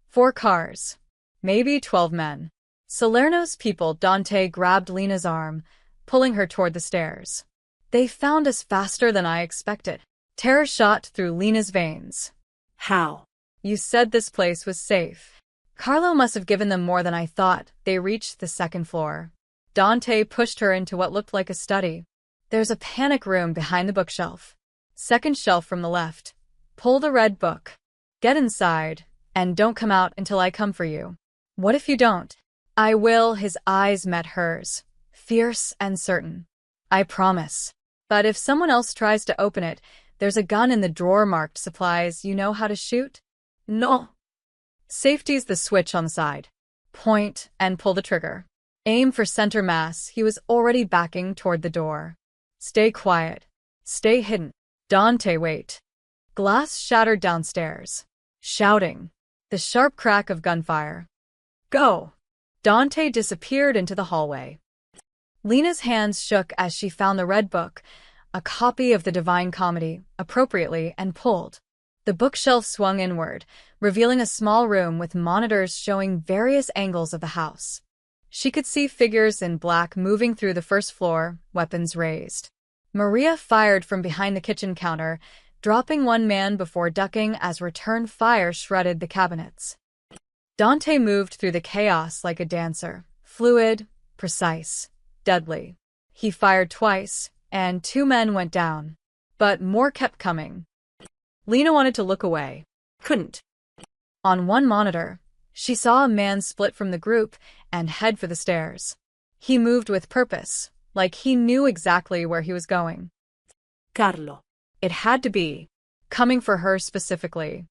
4 cars. Maybe 12 men. Salerno's people. Dante grabbed Lena's arm, pulling her toward the stairs. They found us faster than I expected. Terror shot through Lena's veins. How? You said this place was safe. Carlo must have given them more than I thought. They reached the 2nd floor. Dante pushed her into what looked like a study. There's a panic room behind the bookshelf. 2nd shelf from the left. Pull the red book. Get inside, and don't come out until I come for you. What if you don't? I will. His eyes met hers, fierce and certain. I promise. But if someone else tries to open it, there's a gun in the drawer marked supplies. You know how to shoot? No. Safety's the switch on the side. Point and pull the trigger. Aim for center mass. He was already backing toward the door. Stay quiet. Stay hidden. Dante, wait. Glass shattered downstairs. Shouting. The sharp crack of gunfire. Go. Dante disappeared into the hallway. Lena's hands shook as she found the red book, a copy of the Divine Comedy, appropriately, and pulled. The bookshelf swung inward, revealing a small room with monitors showing various angles of the house. She could see figures in black moving through the 1st floor, weapons raised. Maria fired from behind the kitchen counter, dropping one man before ducking as return fire shredded the cabinets. Dante moved through the chaos like a dancer, fluid, precise, deadly. He fired twice, and 2 men went down. But more kept coming. Lena wanted to look away. Couldn't. On one monitor, she saw a man split from the group and head for the stairs. He moved with purpose, like he knew exactly where he was going. Carlo. It had to be. Coming for her specifically.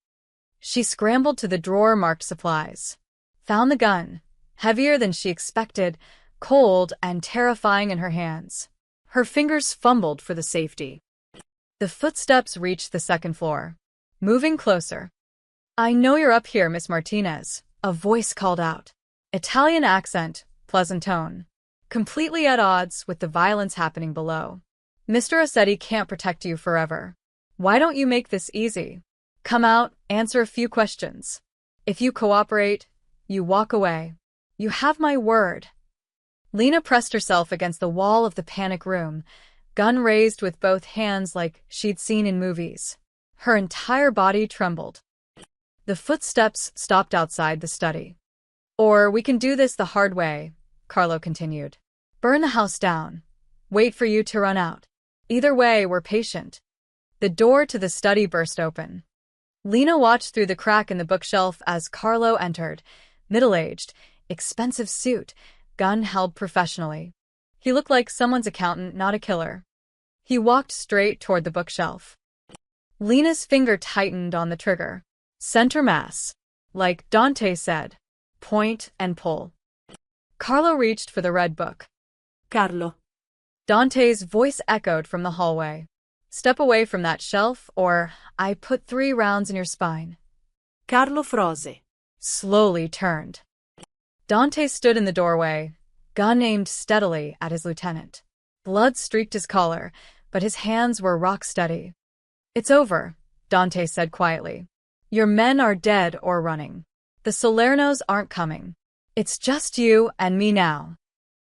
She scrambled to the drawer marked supplies. Found the gun, heavier than she expected, cold and terrifying in her hands. Her fingers fumbled for the safety. The footsteps reached the 2nd floor. Moving closer. I know you're up here, Miss Martinez, a voice called out. Italian accent, pleasant tone. Completely at odds with the violence happening below. Mr. Rossetti can't protect you forever. Why don't you make this easy? Come out, answer a few questions. If you cooperate, you walk away. You have my word. Lena pressed herself against the wall of the panic room, gun raised with both hands like she'd seen in movies. Her entire body trembled. The footsteps stopped outside the study. Or we can do this the hard way, Carlo continued. Burn the house down. Wait for you to run out. Either way, we're patient. The door to the study burst open. Lena watched through the crack in the bookshelf as Carlo entered, middle-aged, expensive suit, gun held professionally. He looked like someone's accountant, not a killer. He walked straight toward the bookshelf. Lena's finger tightened on the trigger. Center mass. Like Dante said. Point and pull. Carlo reached for the red book. Carlo. Dante's voice echoed from the hallway. Step away from that shelf, or I put 3 rounds in your spine. Carlo Frose. Slowly turned. Dante stood in the doorway, gun aimed steadily at his lieutenant. Blood streaked his collar, but his hands were rock steady. It's over, Dante said quietly. Your men are dead or running. The Salernos aren't coming. It's just you and me now.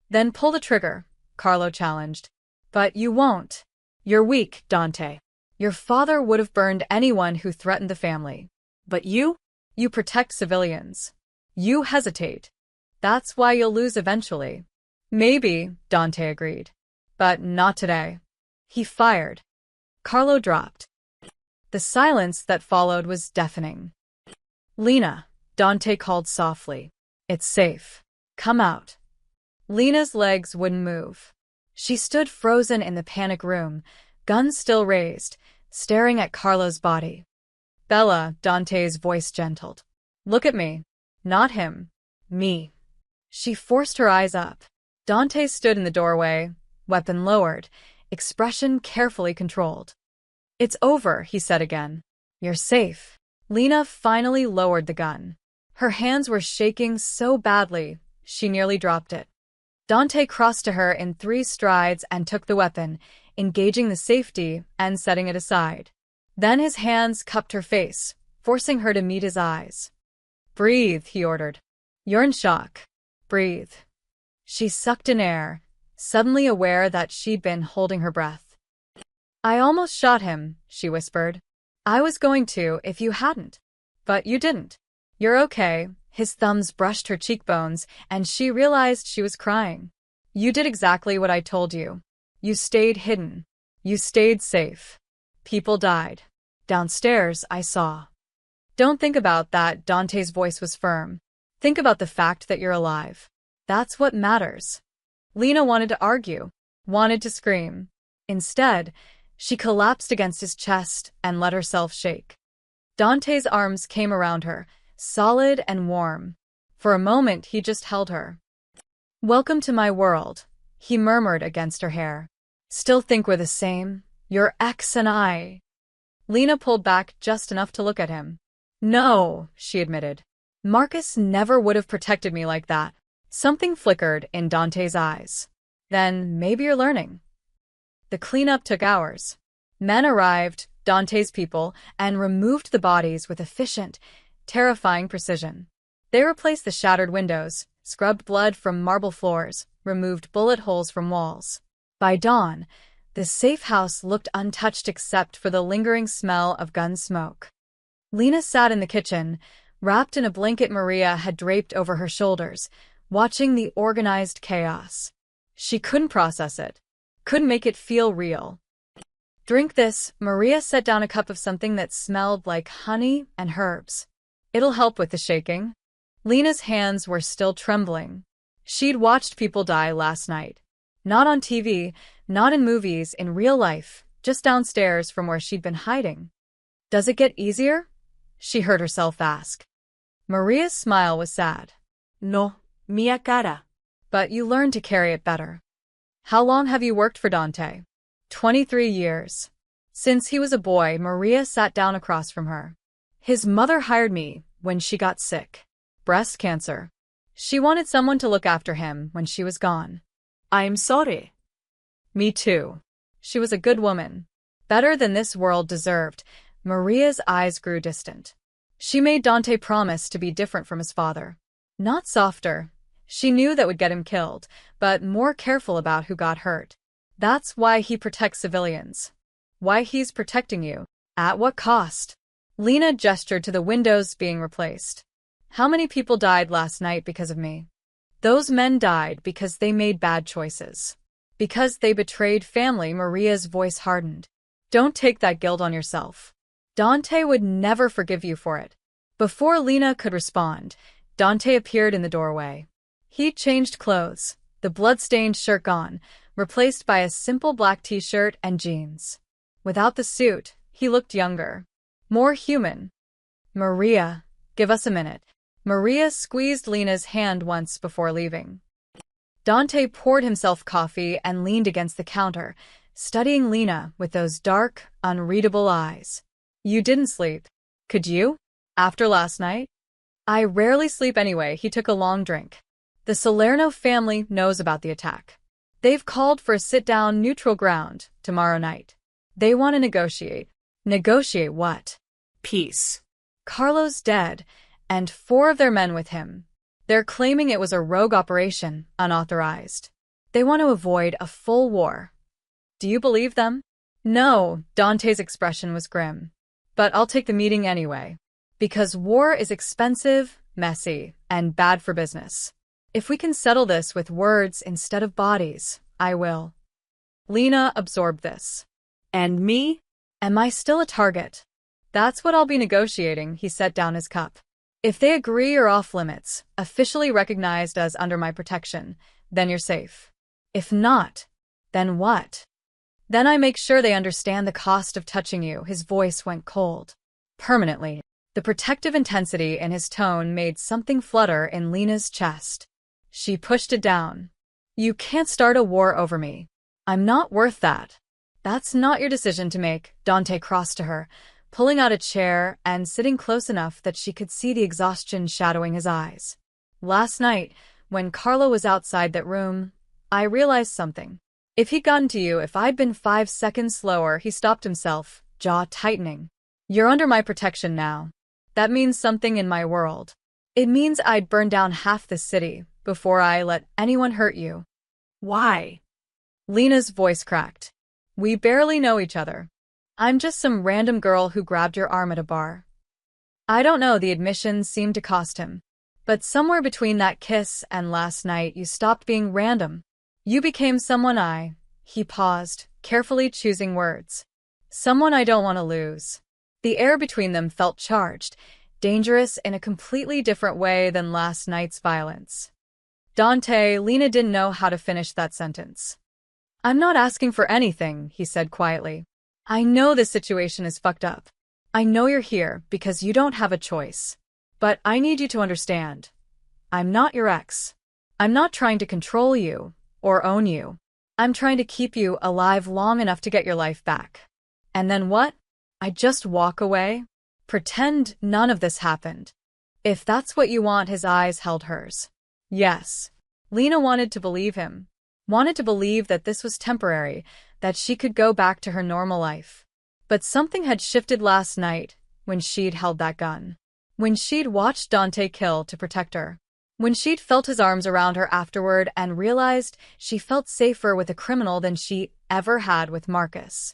Then pull the trigger, Carlo challenged. But you won't. You're weak, Dante. Your father would have burned anyone who threatened the family. But you? You protect civilians. You hesitate. That's why you'll lose eventually. Maybe, Dante agreed. But not today. He fired. Carlo dropped. The silence that followed was deafening. Lena, Dante called softly. It's safe. Come out. Lena's legs wouldn't move. She stood frozen in the panic room, gun still raised, staring at Carlo's body. Bella, Dante's voice gentled. Look at me. Not him. Me. She forced her eyes up. Dante stood in the doorway, weapon lowered, expression carefully controlled. It's over, he said again. You're safe. Lena finally lowered the gun. Her hands were shaking so badly, she nearly dropped it. Dante crossed to her in 3 strides and took the weapon, engaging the safety and setting it aside. Then his hands cupped her face, forcing her to meet his eyes. Breathe, he ordered. You're in shock. Breathe. She sucked in air, suddenly aware that she'd been holding her breath. I almost shot him, she whispered. I was going to if you hadn't. But you didn't. You're okay. His thumbs brushed her cheekbones, and she realized she was crying. You did exactly what I told you. You stayed hidden. You stayed safe. People died. Downstairs, I saw. Don't think about that, Dante's voice was firm. Think about the fact that you're alive. That's what matters. Lena wanted to argue, wanted to scream. Instead, she collapsed against his chest and let herself shake. Dante's arms came around her, solid and warm. For a moment, he just held her. Welcome to my world, he murmured against her hair. Still think we're the same? Your ex and I. Lena pulled back just enough to look at him. No, she admitted. Marcus never would have protected me like that. Something flickered in Dante's eyes. Then maybe you're learning. The cleanup took hours. Men arrived, Dante's people, and removed the bodies with efficient, terrifying precision. They replaced the shattered windows, scrubbed blood from marble floors, removed bullet holes from walls. By dawn, the safe house looked untouched except for the lingering smell of gun smoke. Lena sat in the kitchen, wrapped in a blanket Maria had draped over her shoulders, watching the organized chaos. She couldn't process it, couldn't make it feel real. Drink this, Maria set down a cup of something that smelled like honey and herbs. It'll help with the shaking. Lena's hands were still trembling. She'd watched people die last night. Not on TV, not in movies, in real life, just downstairs from where she'd been hiding. Does it get easier? She heard herself ask. Maria's smile was sad. No, mia cara. But you learned to carry it better. How long have you worked for Dante? 23 years. Since he was a boy, Maria sat down across from her. His mother hired me when she got sick. Breast cancer. She wanted someone to look after him when she was gone. I'm sorry. Me too. She was a good woman. Better than this world deserved. Maria's eyes grew distant. She made Dante promise to be different from his father. Not softer. She knew that would get him killed, but more careful about who got hurt. That's why he protects civilians. Why he's protecting you. At what cost? Lena gestured to the windows being replaced. How many people died last night because of me? Those men died because they made bad choices. Because they betrayed family. Maria's voice hardened. Don't take that guilt on yourself. Dante would never forgive you for it. Before Lena could respond, Dante appeared in the doorway. He'd changed clothes, the blood-stained shirt gone, replaced by a simple black t-shirt and jeans. Without the suit, he looked younger, more human. Maria, give us a minute. Maria squeezed Lena's hand once before leaving. Dante poured himself coffee and leaned against the counter, studying Lena with those dark, unreadable eyes. You didn't sleep. Could you? After last night? I rarely sleep anyway. He took a long drink. The Salerno family knows about the attack. They've called for a sit-down neutral ground tomorrow night. They want to negotiate. Negotiate what? Peace. Carlo's dead, and 4 of their men with him. They're claiming it was a rogue operation, unauthorized. They want to avoid a full war. Do you believe them? No, Dante's expression was grim. But I'll take the meeting anyway. Because war is expensive, messy, and bad for business. If we can settle this with words instead of bodies, I will. Lena absorbed this. And me? Am I still a target? That's what I'll be negotiating, he set down his cup. If they agree you're off limits, officially recognized as under my protection, then you're safe. If not, then what? Then I make sure they understand the cost of touching you. His voice went cold. Permanently. The protective intensity in his tone made something flutter in Lena's chest. She pushed it down. You can't start a war over me. I'm not worth that. That's not your decision to make. Dante crossed to her, pulling out a chair and sitting close enough that she could see the exhaustion shadowing his eyes. Last night, when Carlo was outside that room, I realized something. If he'd gotten to you, if I'd been 5 seconds slower, he stopped himself, jaw tightening. You're under my protection now. That means something in my world. It means I'd burn down half the city before I let anyone hurt you. Why? Lena's voice cracked. We barely know each other. I'm just some random girl who grabbed your arm at a bar. I don't know, the admission seemed to cost him. But somewhere between that kiss and last night, you stopped being random. You became someone He paused, carefully choosing words. Someone I don't want to lose. The air between them felt charged, dangerous in a completely different way than last night's violence. Lena didn't know how to finish that sentence. I'm not asking for anything, he said quietly. I know this situation is fucked up. I know you're here because you don't have a choice. But I need you to understand. I'm not your ex. I'm not trying to control you or own you. I'm trying to keep you alive long enough to get your life back. And then what? I just walk away? Pretend none of this happened. If that's what you want, his eyes held hers. Yes. Lena wanted to believe him. Wanted to believe that this was temporary, that she could go back to her normal life. But something had shifted last night when she'd held that gun. When she'd watched Dante kill to protect her. When she'd felt his arms around her afterward and realized she felt safer with a criminal than she ever had with Marcus.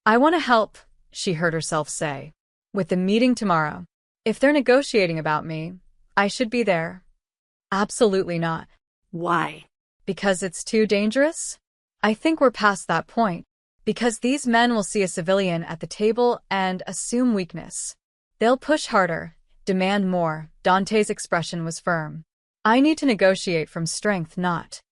I want to help, she heard herself say. With the meeting tomorrow. If they're negotiating about me, I should be there. Absolutely not. Why? Because it's too dangerous? I think we're past that point. Because these men will see a civilian at the table and assume weakness. They'll push harder, demand more. Dante's expression was firm. I need to negotiate from strength, not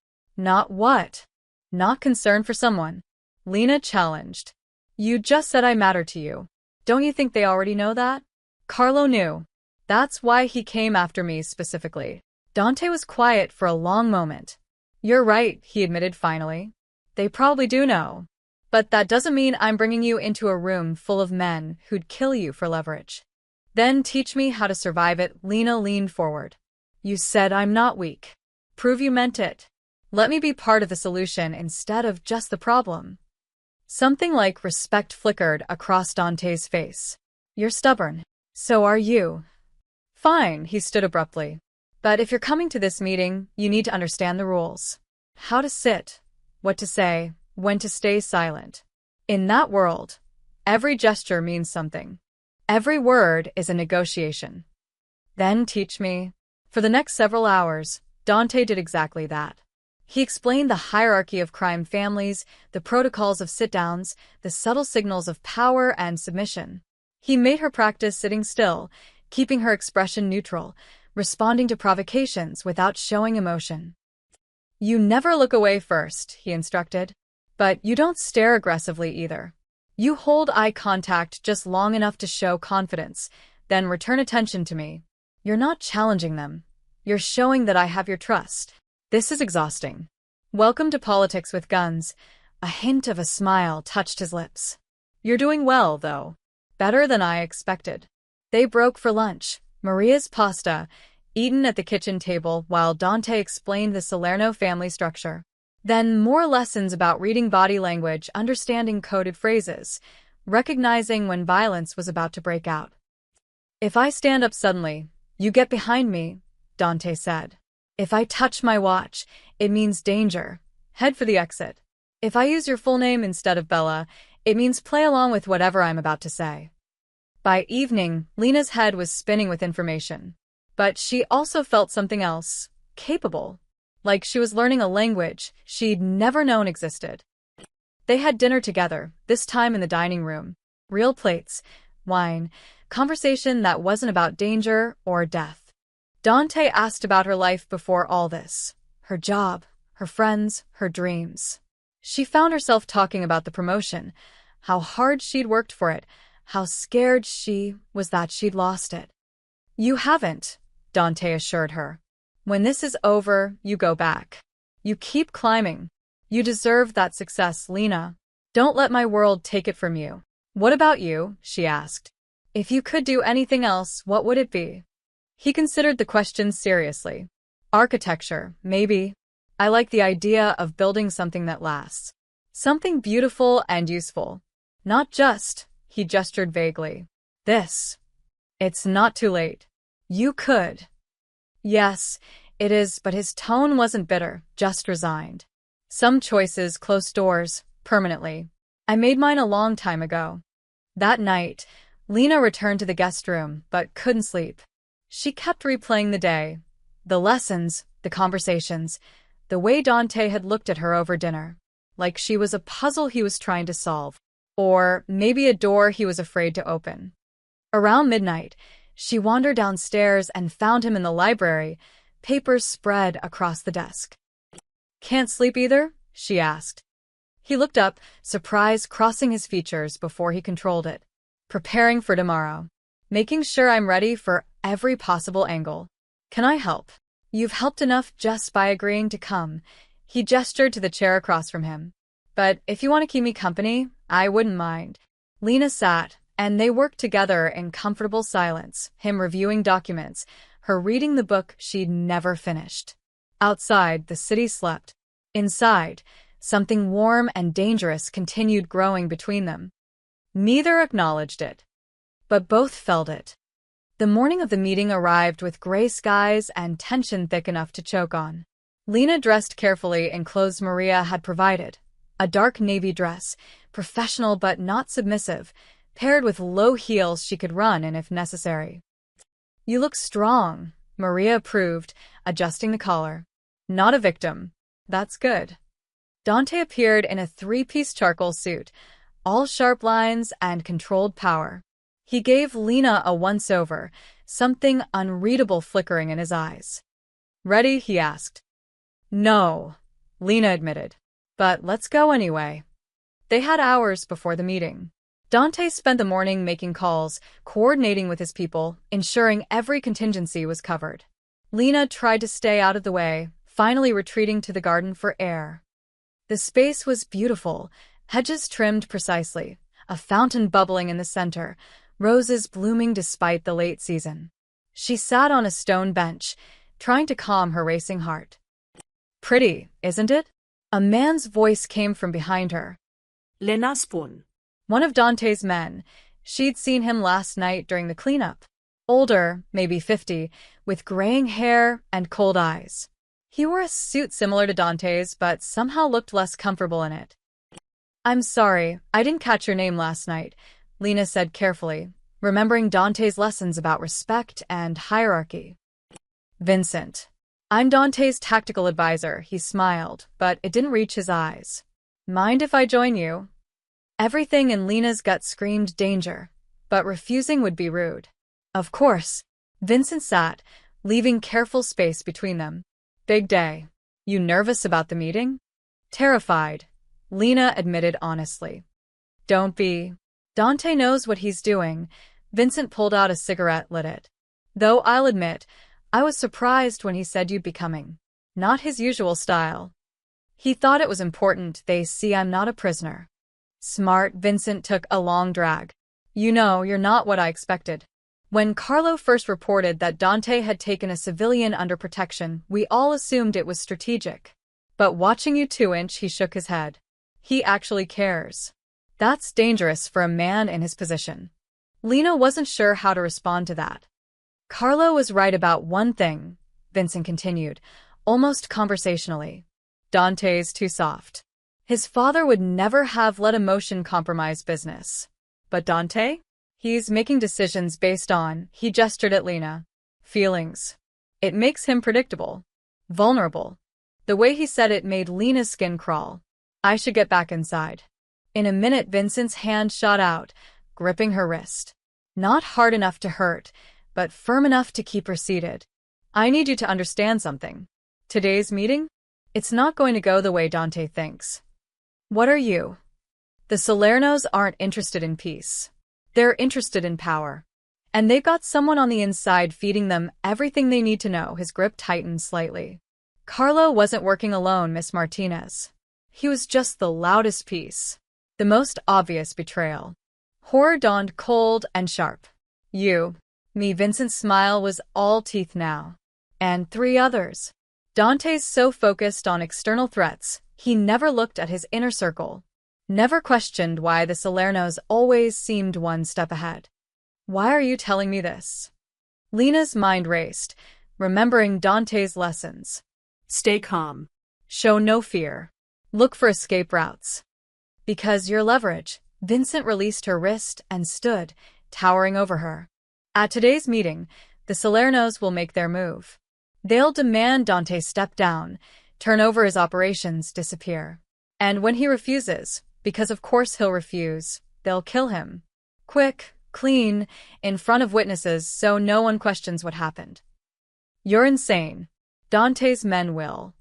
what? Not concern for someone. Lena challenged. You just said I matter to you. Don't you think they already know that? Carlo knew. That's why he came after me specifically. Dante was quiet for a long moment. You're right, he admitted finally. They probably do know. But that doesn't mean I'm bringing you into a room full of men who'd kill you for leverage. Then teach me how to survive it. Lena leaned forward. You said I'm not weak. Prove you meant it. Let me be part of the solution instead of just the problem. Something like respect flickered across Dante's face. You're stubborn. So are you. Fine, he stood abruptly. But if you're coming to this meeting, you need to understand the rules. How to sit, what to say, when to stay silent. In that world, every gesture means something. Every word is a negotiation. Then teach me. For the next several hours, Dante did exactly that. He explained the hierarchy of crime families, the protocols of sit-downs, the subtle signals of power and submission. He made her practice sitting still, keeping her expression neutral, responding to provocations without showing emotion. You never look away first, he instructed. But you don't stare aggressively either. You hold eye contact just long enough to show confidence, then return attention to me. You're not challenging them. You're showing that I have your trust. This is exhausting. Welcome to politics with guns. A hint of a smile touched his lips. You're doing well, though. Better than I expected. They broke for lunch. Maria's pasta, eaten at the kitchen table while Dante explained the Salerno family structure. Then more lessons about reading body language, understanding coded phrases, recognizing when violence was about to break out. If I stand up suddenly, you get behind me, Dante said. If I touch my watch, it means danger. Head for the exit. If I use your full name instead of Bella, it means play along with whatever I'm about to say. By evening, Lena's head was spinning with information. But she also felt something else, capable. Like she was learning a language she'd never known existed. They had dinner together, this time in the dining room. Real plates, wine, conversation that wasn't about danger or death. Dante asked about her life before all this. Her job, her friends, her dreams. She found herself talking about the promotion, how hard she'd worked for it, how scared she was that she'd lost it. You haven't, Dante assured her. When this is over, you go back. You keep climbing. You deserve that success, Lena. Don't let my world take it from you. What about you? She asked. If you could do anything else, what would it be? He considered the question seriously. Architecture, maybe. I like the idea of building something that lasts. Something beautiful and useful. Not just, he gestured vaguely. This. It's not too late. You could. Yes, it is, but his tone wasn't bitter, just resigned. Some choices close doors, permanently. I made mine a long time ago. That night, Lena returned to the guest room, but couldn't sleep. She kept replaying the day, the lessons, the conversations, the way Dante had looked at her over dinner, like she was a puzzle he was trying to solve, or maybe a door he was afraid to open. Around midnight, she wandered downstairs and found him in the library, papers spread across the desk. Can't sleep either? She asked. He looked up, surprise crossing his features before he controlled it. Preparing for tomorrow. Making sure I'm ready for every possible angle. Can I help? You've helped enough just by agreeing to come. He gestured to the chair across from him. But if you want to keep me company, I wouldn't mind. Lena sat, and they worked together in comfortable silence, him reviewing documents, her reading the book she'd never finished. Outside, the city slept. Inside, something warm and dangerous continued growing between them. Neither acknowledged it, but both felt it. The morning of the meeting arrived with gray skies and tension thick enough to choke on. Lena dressed carefully in clothes Maria had provided. A dark navy dress, professional but not submissive, paired with low heels she could run in if necessary. You look strong, Maria approved, adjusting the collar. Not a victim. That's good. Dante appeared in a three-piece charcoal suit, all sharp lines and controlled power. He gave Lena a once-over, something unreadable flickering in his eyes. Ready? He asked. No, Lena admitted. But let's go anyway. They had hours before the meeting. Dante spent the morning making calls, coordinating with his people, ensuring every contingency was covered. Lena tried to stay out of the way, finally retreating to the garden for air. The space was beautiful, hedges trimmed precisely, a fountain bubbling in the center, roses blooming despite the late season. She sat on a stone bench, trying to calm her racing heart. Pretty, isn't it? A man's voice came from behind her. Lena Spoon. One of Dante's men. She'd seen him last night during the cleanup. Older, maybe 50, with graying hair and cold eyes. He wore a suit similar to Dante's, but somehow looked less comfortable in it. I'm sorry, I didn't catch your name last night, Lena said carefully, remembering Dante's lessons about respect and hierarchy. Vincent. I'm Dante's tactical advisor, he smiled, but it didn't reach his eyes. Mind if I join you? Everything in Lena's gut screamed danger. but refusing would be rude. Of course. Vincent sat, leaving careful space between them. Big day. You nervous about the meeting? Terrified, Lena admitted honestly. Don't be. Dante knows what he's doing. Vincent pulled out a cigarette, lit it. Though I'll admit, I was surprised when he said you'd be coming. Not his usual style. He thought it was important they see I'm not a prisoner. Smart. Vincent took a long drag. You know, you're not what I expected. When Carlo first reported that Dante had taken a civilian under protection, we all assumed it was strategic. But watching you 2-inch, he shook his head. He actually cares. That's dangerous for a man in his position. Lena wasn't sure how to respond to that. Carlo was right about one thing, Vincent continued, almost conversationally. Dante's too soft. His father would never have let emotion compromise business. But Dante? He's making decisions based on, he gestured at Lena, feelings. It makes him predictable. Vulnerable. The way he said it made Lena's skin crawl. I should get back inside. In a minute, Vincent's hand shot out, gripping her wrist. Not hard enough to hurt, but firm enough to keep her seated. I need you to understand something. Today's meeting? It's not going to go the way Dante thinks. What are you? The Salernos aren't interested in peace. They're interested in power. And they've got someone on the inside feeding them everything they need to know. His grip tightened slightly. Carlo wasn't working alone, Miss Martinez. He was just the loudest piece. The most obvious betrayal. Horror dawned cold and sharp. You. Me. Vincent's smile was all teeth now. And 3 others. Dante's so focused on external threats, he never looked at his inner circle. Never questioned why the Salernos always seemed one step ahead. Why are you telling me this? Lena's mind raced, remembering Dante's lessons. Stay calm. Show no fear. Look for escape routes. Because your leverage. Vincent released her wrist and stood, towering over her. At today's meeting, the Salernos will make their move. They'll demand Dante step down, turn over his operations, disappear. And when he refuses, because of course he'll refuse, they'll kill him. Quick, clean, in front of witnesses so no one questions what happened. You're insane. Dante's men will.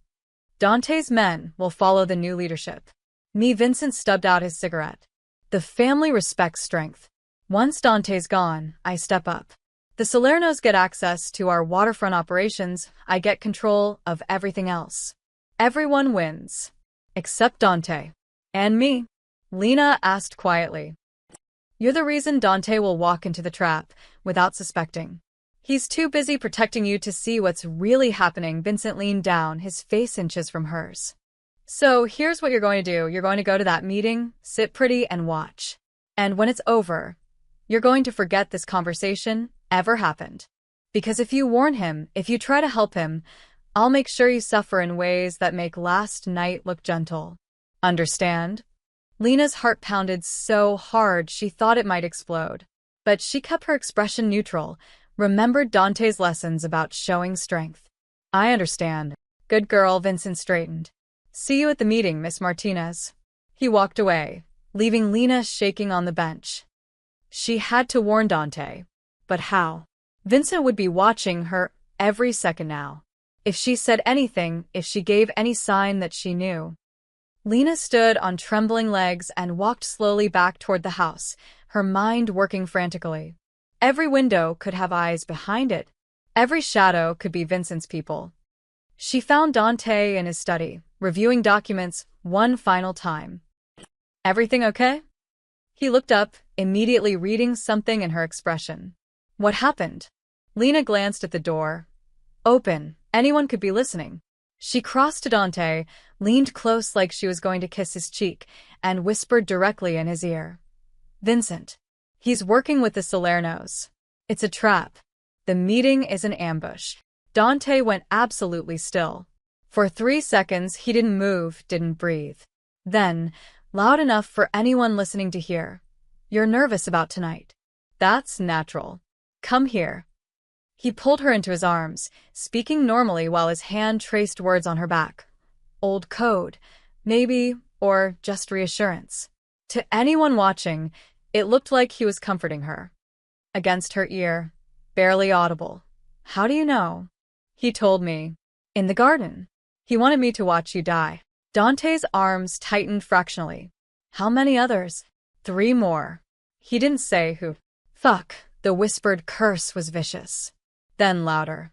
Dante's men will follow the new leadership. Me. Vincent stubbed out his cigarette. The family respects strength. Once Dante's gone, I step up. The Salernos get access to our waterfront operations, I get control of everything else. Everyone wins. Except Dante. And me? Lena asked quietly. You're the reason Dante will walk into the trap, without suspecting. He's too busy protecting you to see what's really happening. Vincent leaned down, his face inches from hers. So here's what you're going to do. You're going to go to that meeting, sit pretty and watch. And when it's over, you're going to forget this conversation ever happened. Because if you warn him, if you try to help him, I'll make sure you suffer in ways that make last night look gentle. Understand? Lena's heart pounded so hard she thought it might explode. But she kept her expression neutral, remembered Dante's lessons about showing strength. I understand. Good girl. Vincent straightened. See you at the meeting, Miss Martinez. He walked away, leaving Lena shaking on the bench. She had to warn Dante. But how? Vincent would be watching her every second now. If she said anything, if she gave any sign that she knew. Lena stood on trembling legs and walked slowly back toward the house, her mind working frantically. Every window could have eyes behind it. Every shadow could be Vincent's people. She found Dante in his study, reviewing documents one final time. Everything okay? He looked up, immediately reading something in her expression. What happened? Lena glanced at the door. Open. Anyone could be listening. She crossed to Dante, leaned close like she was going to kiss his cheek, and whispered directly in his ear. Vincent. He's working with the Salernos. It's a trap. The meeting is an ambush. Dante went absolutely still. For 3 seconds he didn't move, didn't breathe. Then, loud enough for anyone listening to hear. You're nervous about tonight. That's natural. Come here. He pulled her into his arms, speaking normally while his hand traced words on her back. Old code, maybe, or just reassurance. To anyone watching, it looked like he was comforting her. against her ear, barely audible. How do you know? He told me. In the garden. He wanted me to watch you die. Dante's arms tightened fractionally. How many others? 3 more. He didn't say who. Fuck, the whispered curse was vicious. Then louder.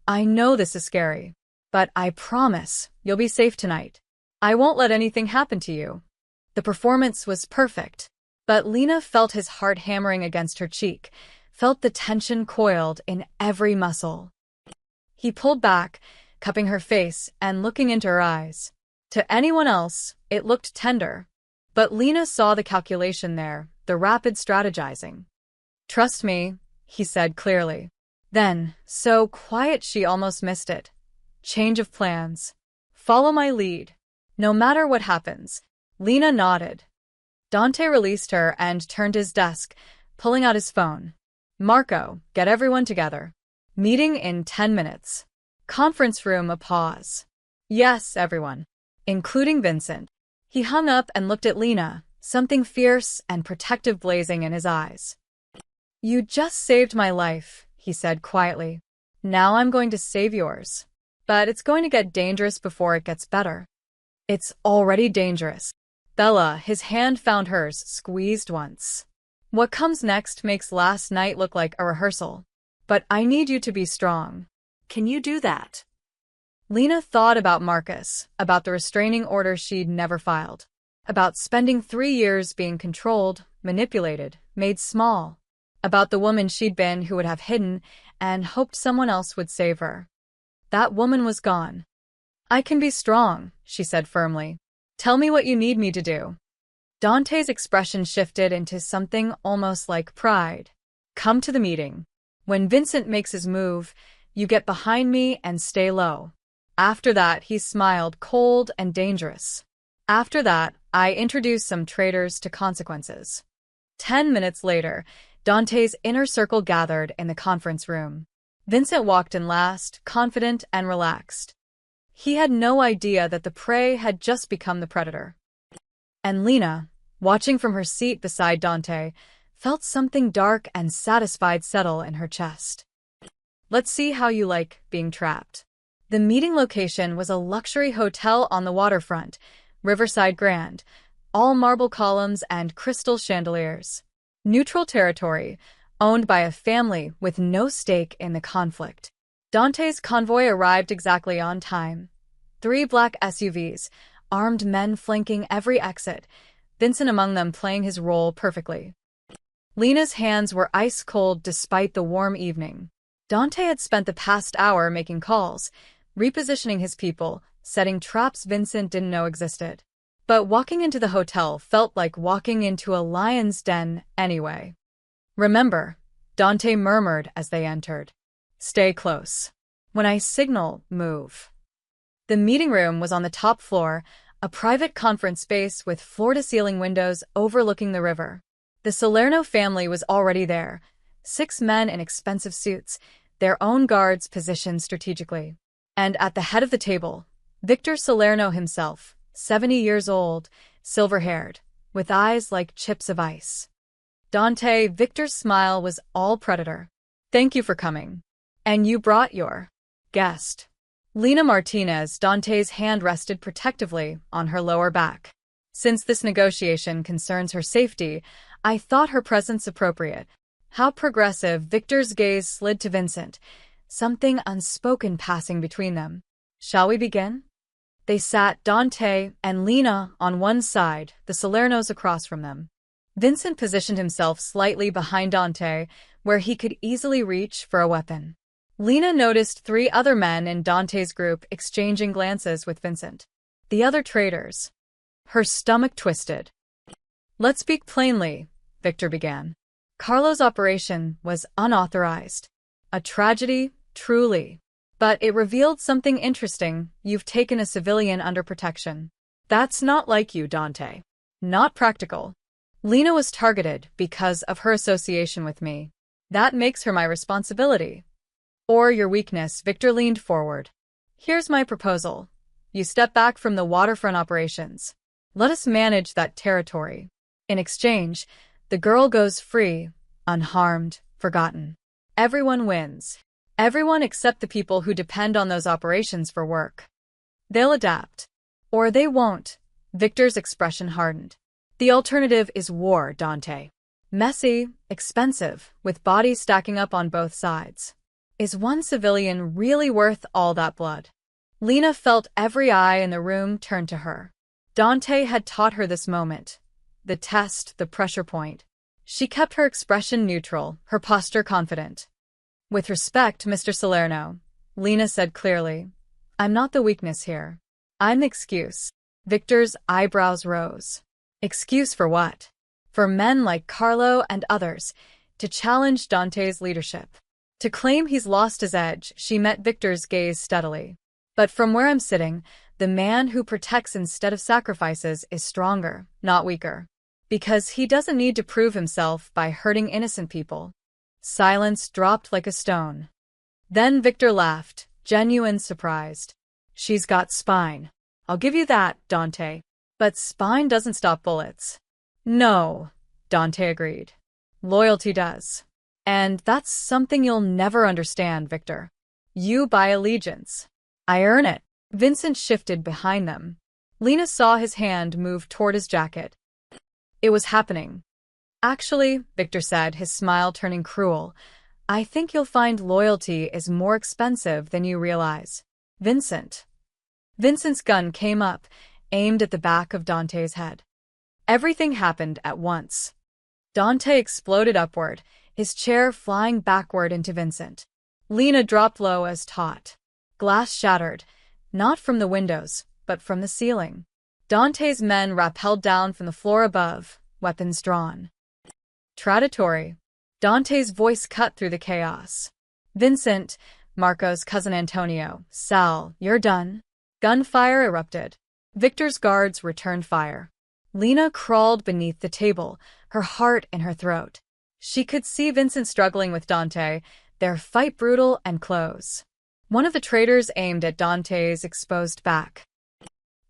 I know this is scary, but I promise you'll be safe tonight. I won't let anything happen to you. The performance was perfect, but Lena felt his heart hammering against her cheek, felt the tension coiled in every muscle. He pulled back, cupping her face and looking into her eyes. To anyone else, it looked tender. But Lena saw the calculation there, the rapid strategizing. Trust me, he said clearly. Then, so quiet she almost missed it. Change of plans. Follow my lead. No matter what happens. Lena nodded. Dante released her and turned to his desk, pulling out his phone. Marco, get everyone together. Meeting in 10 minutes. Conference room a pause. Yes, everyone. Including Vincent. He hung up and looked at Lena, something fierce and protective blazing in his eyes. You just saved my life, he said quietly. Now I'm going to save yours. But it's going to get dangerous before it gets better. It's already dangerous. Bella, his hand found hers, squeezed once. What comes next makes last night look like a rehearsal. But I need you to be strong. Can you do that? Lena thought about Marcus, about the restraining order she'd never filed, about spending 3 years being controlled, manipulated, made small, about the woman she'd been who would have hidden and hoped someone else would save her. That woman was gone. I can be strong, she said firmly. Tell me what you need me to do. Dante's expression shifted into something almost like pride. Come to the meeting. When Vincent makes his move, you get behind me and stay low. After that, he smiled, cold and dangerous. After that, I introduced some traitors to consequences. 10 minutes later, Dante's inner circle gathered in the conference room. Vincent walked in last, confident and relaxed. He had no idea that the prey had just become the predator. And Lena, watching from her seat beside Dante, felt something dark and satisfied settle in her chest. Let's see how you like being trapped. The meeting location was a luxury hotel on the waterfront, Riverside Grand, all marble columns and crystal chandeliers. Neutral territory, owned by a family with no stake in the conflict. Dante's convoy arrived exactly on time. 3 black SUVs, armed men flanking every exit, Vincent among them playing his role perfectly. Lena's hands were ice-cold despite the warm evening. Dante had spent the past hour making calls, repositioning his people, setting traps Vincent didn't know existed. But walking into the hotel felt like walking into a lion's den anyway. Remember, Dante murmured as they entered. Stay close. When I signal, move. The meeting room was on the top floor, a private conference space with floor-to-ceiling windows overlooking the river. The Salerno family was already there, 6 men in expensive suits, their own guards positioned strategically. And at the head of the table, Victor Salerno himself, 70 years old, silver-haired, with eyes like chips of ice. Dante, Victor's smile was all predator. Thank you for coming. And you brought your guest. Lena Martinez, Dante's hand rested protectively on her lower back. Since this negotiation concerns her safety, I thought her presence appropriate. How progressive. Victor's gaze slid to Vincent, something unspoken passing between them. Shall we begin? They sat, Dante and Lena on one side, the Salernos across from them. Vincent positioned himself slightly behind Dante, where he could easily reach for a weapon. Lena noticed 3 other men in Dante's group exchanging glances with Vincent. The other traitors. Her stomach twisted. Let's speak plainly, Victor began. Carlo's operation was unauthorized. A tragedy, truly. But it revealed something interesting. You've taken a civilian under protection. That's not like you, Dante. Not practical. Lena was targeted because of her association with me. That makes her my responsibility. Or your weakness. Victor leaned forward. Here's my proposal. You step back from the waterfront operations. Let us manage that territory. In exchange, the girl goes free, unharmed, forgotten. Everyone wins. Everyone except the people who depend on those operations for work. They'll adapt. Or they won't. Victor's expression hardened. The alternative is war, Dante. Messy, expensive, with bodies stacking up on both sides. Is one civilian really worth all that blood? Lena felt every eye in the room turn to her. Dante had taught her this moment. The test, the pressure point. She kept her expression neutral, her posture confident. With respect, Mr. Salerno, Lena said clearly, I'm not the weakness here. I'm the excuse. Victor's eyebrows rose. Excuse for what? For men like Carlo and others to challenge Dante's leadership. To claim he's lost his edge, she met Victor's gaze steadily. But from where I'm sitting, the man who protects instead of sacrifices is stronger, not weaker. Because he doesn't need to prove himself by hurting innocent people. Silence dropped like a stone. Then Victor laughed, genuine surprised. She's got spine. I'll give you that, Dante. But spine doesn't stop bullets. No, Dante agreed. Loyalty does. And that's something you'll never understand, Victor. You buy allegiance. I earn it. Vincent shifted behind them. Lena saw his hand move toward his jacket. It was happening. Actually, Victor said, his smile turning cruel, I think you'll find loyalty is more expensive than you realize. Vincent. Vincent's gun came up, aimed at the back of Dante's head. Everything happened at once. Dante exploded upward, his chair flying backward into Vincent. Lena dropped low as taught. Glass shattered, not from the windows, but from the ceiling. Dante's men rappelled down from the floor above, weapons drawn. Traditory. Dante's voice cut through the chaos. Vincent, Marco's cousin Antonio, Sal, you're done. Gunfire erupted. Victor's guards returned fire. Lena crawled beneath the table, her heart in her throat. She could see Vincent struggling with Dante, their fight brutal and close. One of the traitors aimed at Dante's exposed back.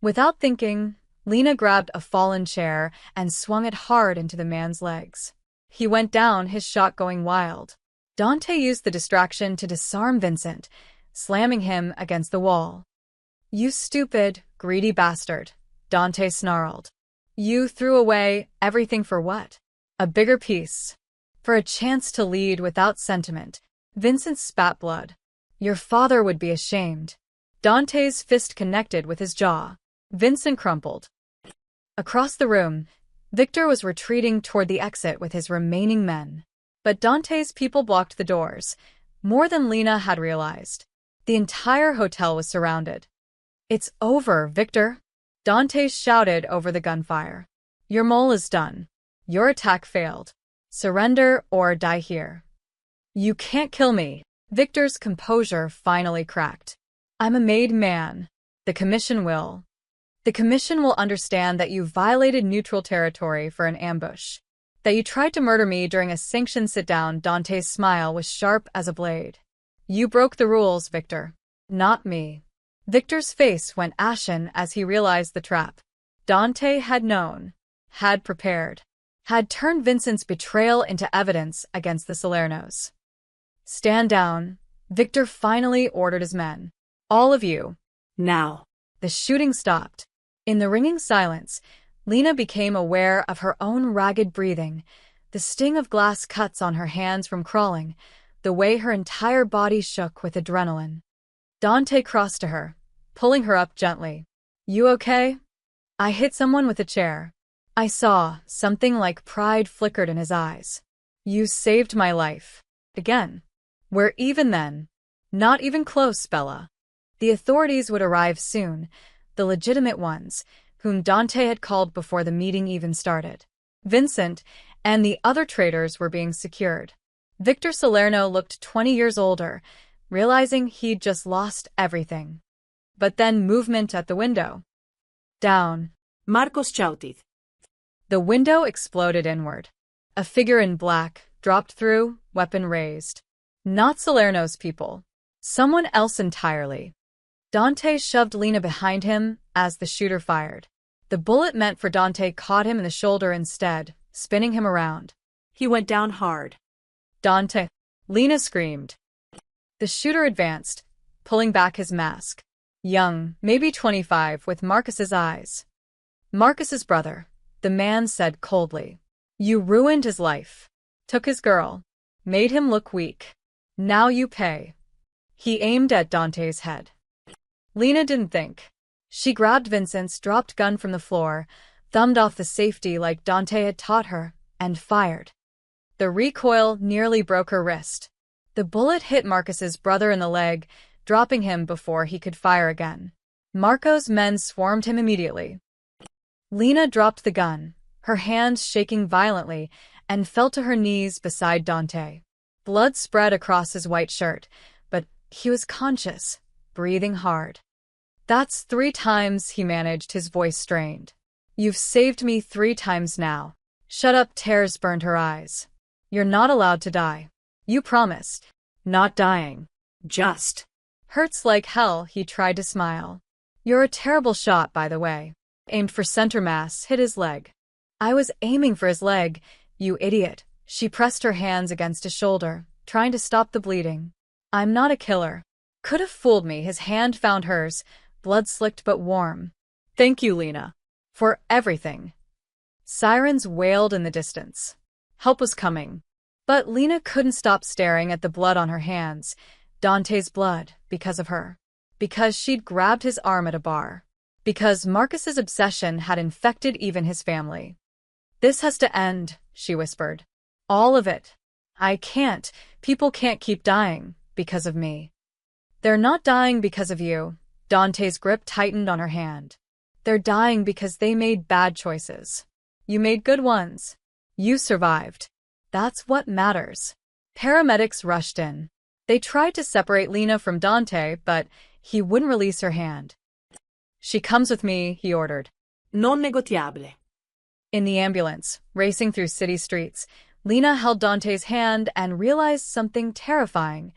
Without thinking, Lena grabbed a fallen chair and swung it hard into the man's legs. He went down, his shot going wild. Dante used the distraction to disarm Vincent, slamming him against the wall. You stupid, greedy bastard, Dante snarled. You threw away everything for what? A bigger piece. For a chance to lead without sentiment. Vincent spat blood. Your father would be ashamed. Dante's fist connected with his jaw. Vincent crumpled. Across the room, Victor was retreating toward the exit with his remaining men. But Dante's people blocked the doors, more than Lena had realized. The entire hotel was surrounded. It's over, Victor. Dante shouted over the gunfire. Your mole is done. Your attack failed. Surrender or die here. You can't kill me. Victor's composure finally cracked. I'm a made man. The commission will. The commission will understand that you violated neutral territory for an ambush. That you tried to murder me during a sanctioned sit-down. Dante's smile was sharp as a blade. You broke the rules, Victor. Not me. Victor's face went ashen as he realized the trap. Dante had known, had prepared, had turned Vincent's betrayal into evidence against the Salernos. Stand down, Victor finally ordered his men. All of you. Now. The shooting stopped. In the ringing silence, Lena became aware of her own ragged breathing, the sting of glass cuts on her hands from crawling, the way her entire body shook with adrenaline. Dante crossed to her, pulling her up gently. You okay? I hit someone with a chair. I saw something like pride flickered in his eyes. You saved my life. Again. We're even then. Not even close, Bella. The authorities would arrive soon, the legitimate ones, whom Dante had called before the meeting even started. Vincent and the other traitors were being secured. Victor Salerno looked 20 years older, realizing he'd just lost everything. But then movement at the window. Down. Marcos Chautid. The window exploded inward. A figure in black dropped through, weapon raised. Not Salerno's people. Someone else entirely. Dante shoved Lena behind him as the shooter fired. The bullet meant for Dante caught him in the shoulder instead, spinning him around. He went down hard. Dante! Lena screamed. The shooter advanced, pulling back his mask. Young, maybe 25, with Marcus's eyes. Marcus's brother, the man said coldly. You ruined his life. Took his girl. Made him look weak. Now you pay. He aimed at Dante's head. Lena didn't think. She grabbed Vincent's dropped gun from the floor, thumbed off the safety like Dante had taught her, and fired. The recoil nearly broke her wrist. The bullet hit Marcus's brother in the leg, dropping him before he could fire again. Marco's men swarmed him immediately. Lena dropped the gun, her hands shaking violently, and fell to her knees beside Dante. Blood spread across his white shirt, but he was conscious, breathing hard. That's 3 times, he managed, his voice strained. You've saved me 3 times now. Shut up, tears burned her eyes. You're not allowed to die. You promised. Not dying. Just. Hurts like hell, he tried to smile. You're a terrible shot, by the way. Aimed for center mass, hit his leg. I was aiming for his leg, you idiot. She pressed her hands against his shoulder, trying to stop the bleeding. I'm not a killer. Could have fooled me. His hand found hers, blood slicked but warm. Thank you, Lena. For everything. Sirens wailed in the distance. Help was coming. But Lena couldn't stop staring at the blood on her hands. Dante's blood, because of her. Because she'd grabbed his arm at a bar. Because Marcus's obsession had infected even his family. This has to end, she whispered. All of it. I can't. People can't keep dying because of me. They're not dying because of you. Dante's grip tightened on her hand. They're dying because they made bad choices. You made good ones. You survived. That's what matters. Paramedics rushed in. They tried to separate Lena from Dante, but he wouldn't release her hand. She comes with me, he ordered. Non negotiable. In the ambulance, racing through city streets, Lena held Dante's hand and realized something terrifying.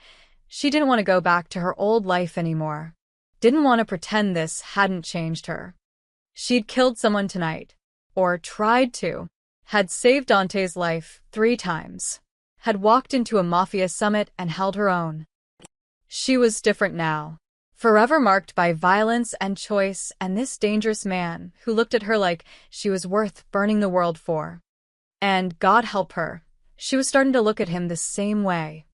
She didn't want to go back to her old life anymore. Didn't want to pretend this hadn't changed her. She'd killed someone tonight. Or tried to. Had saved Dante's life 3 times. Had walked into a Mafia summit and held her own. She was different now. Forever marked by violence and choice and this dangerous man who looked at her like she was worth burning the world for. And God help her, she was starting to look at him the same way.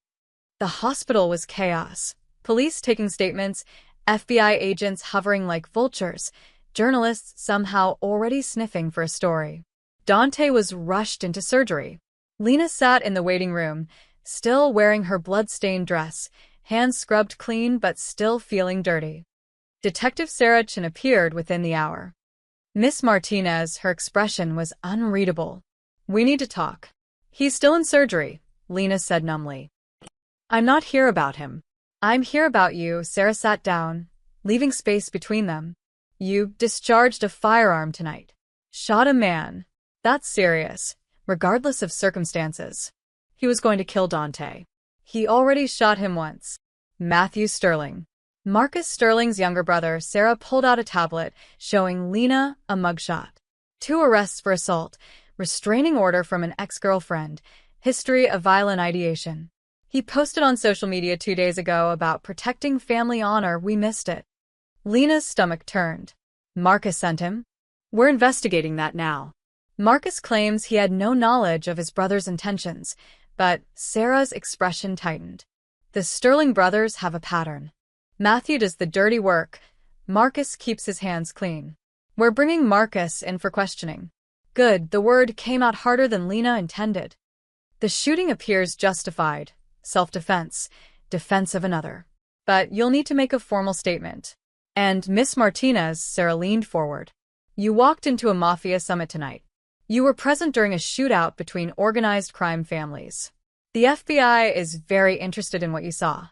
The hospital was chaos. Police taking statements, FBI agents hovering like vultures, journalists somehow already sniffing for a story. Dante was rushed into surgery. Lena sat in the waiting room, still wearing her blood-stained dress, hands scrubbed clean but still feeling dirty. Detective Sarah Chin appeared within the hour. Miss Martinez, her expression was unreadable. We need to talk. He's still in surgery, Lena said numbly. I'm not here about him. I'm here about you. Sarah sat down, leaving space between them. You discharged a firearm tonight. Shot a man. That's serious, regardless of circumstances. He was going to kill Dante. He already shot him once. Matthew Sterling. Marcus Sterling's younger brother. Sarah pulled out a tablet, showing Lena a mugshot. 2 arrests for assault, restraining order from an ex-girlfriend, history of violent ideation. He posted on social media 2 days ago about protecting family honor. We missed it. Lena's stomach turned. Marcus sent him? We're investigating that now. Marcus claims he had no knowledge of his brother's intentions, but Sarah's expression tightened. The Sterling brothers have a pattern. Matthew does the dirty work. Marcus keeps his hands clean. We're bringing Marcus in for questioning. Good, the word came out harder than Lena intended. The shooting appears justified. Self-defense. Defense of another. But you'll need to make a formal statement. And Miss Martinez, Sarah leaned forward. You walked into a Mafia summit tonight. You were present during a shootout between organized crime families. The FBI is very interested in what you saw.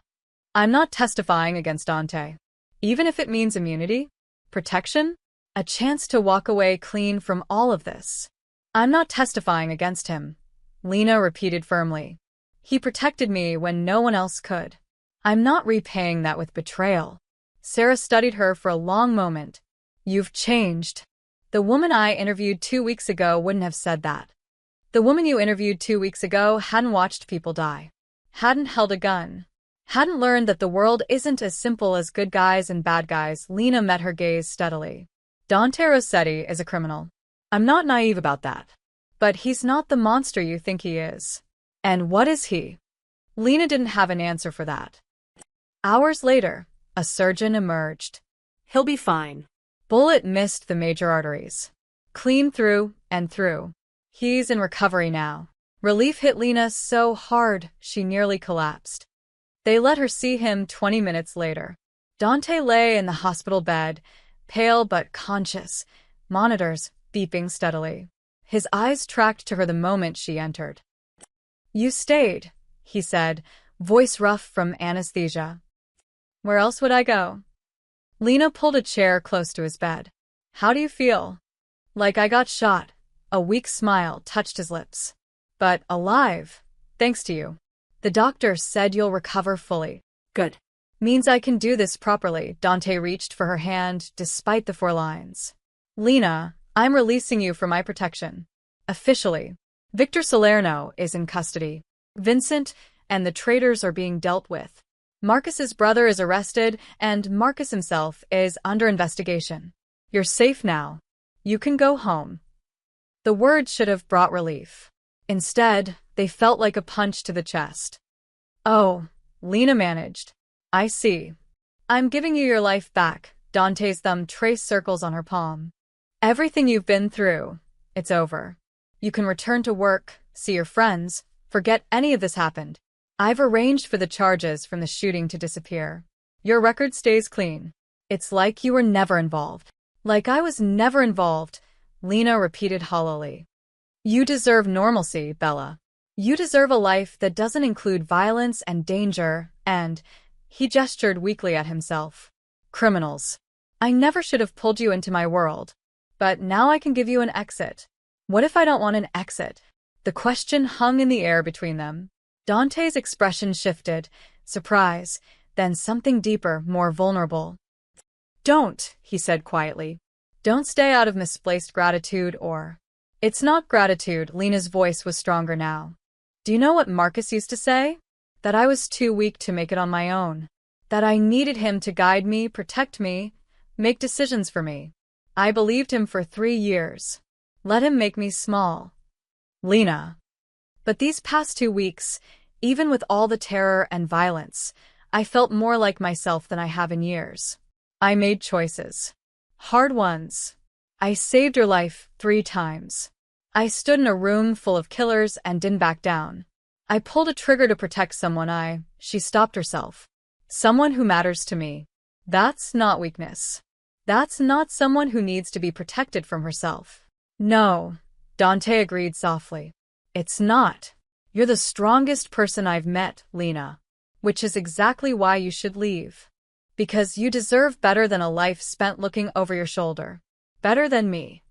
I'm not testifying against Dante. Even if it means immunity, protection, a chance to walk away clean from all of this. I'm not testifying against him, Lena repeated firmly. He protected me when no one else could. I'm not repaying that with betrayal. Sarah studied her for a long moment. You've changed. The woman I interviewed 2 weeks ago wouldn't have said that. The woman you interviewed 2 weeks ago hadn't watched people die, hadn't held a gun, hadn't learned that the world isn't as simple as good guys and bad guys. Lena met her gaze steadily. Dante Rossetti is a criminal. I'm not naive about that. But he's not the monster you think he is. And what is he? Lena didn't have an answer for that. Hours later, a surgeon emerged. He'll be fine. Bullet missed the major arteries. Clean through and through. He's in recovery now. Relief hit Lena so hard she nearly collapsed. They let her see him 20 minutes later. Dante lay in the hospital bed, pale but conscious, monitors beeping steadily. His eyes tracked to her the moment she entered. You stayed, he said, voice rough from anesthesia. Where else would I go? Lena pulled a chair close to his bed. How do you feel? Like I got shot. A weak smile touched his lips. But alive, thanks to you. The doctor said you'll recover fully. Good. Means I can do this properly. Dante reached for her hand despite the 4 lines. Lena, I'm releasing you for my protection. Officially. Victor Salerno is in custody. Vincent and the traitors are being dealt with. Marcus's brother is arrested, and Marcus himself is under investigation. You're safe now. You can go home. The words should have brought relief. Instead, they felt like a punch to the chest. Oh, Lena managed. I see. I'm giving you your life back. Dante's thumb traced circles on her palm. Everything you've been through, it's over. You can return to work, see your friends, forget any of this happened. I've arranged for the charges from the shooting to disappear. Your record stays clean. It's like you were never involved. Like I was never involved, Lena repeated hollowly. You deserve normalcy, Bella. You deserve a life that doesn't include violence and danger, and… He gestured weakly at himself. Criminals. I never should have pulled you into my world. But now I can give you an exit. What if I don't want an exit? The question hung in the air between them. Dante's expression shifted, surprise, then something deeper, more vulnerable. Don't, he said quietly. Don't stay out of misplaced gratitude or… It's not gratitude. Lena's voice was stronger now. Do you know what Marcus used to say? That I was too weak to make it on my own. That I needed him to guide me, protect me, make decisions for me. I believed him for 3 years. Let him make me small. Lena. But these past 2 weeks, even with all the terror and violence, I felt more like myself than I have in years. I made choices. Hard ones. I saved your life 3 times. I stood in a room full of killers and didn't back down. I pulled a trigger to protect someone She stopped herself. Someone who matters to me. That's not weakness. That's not someone who needs to be protected from herself. No, Dante agreed softly. It's not. You're the strongest person I've met, Lena. Which is exactly why you should leave. Because you deserve better than a life spent looking over your shoulder. Better than me.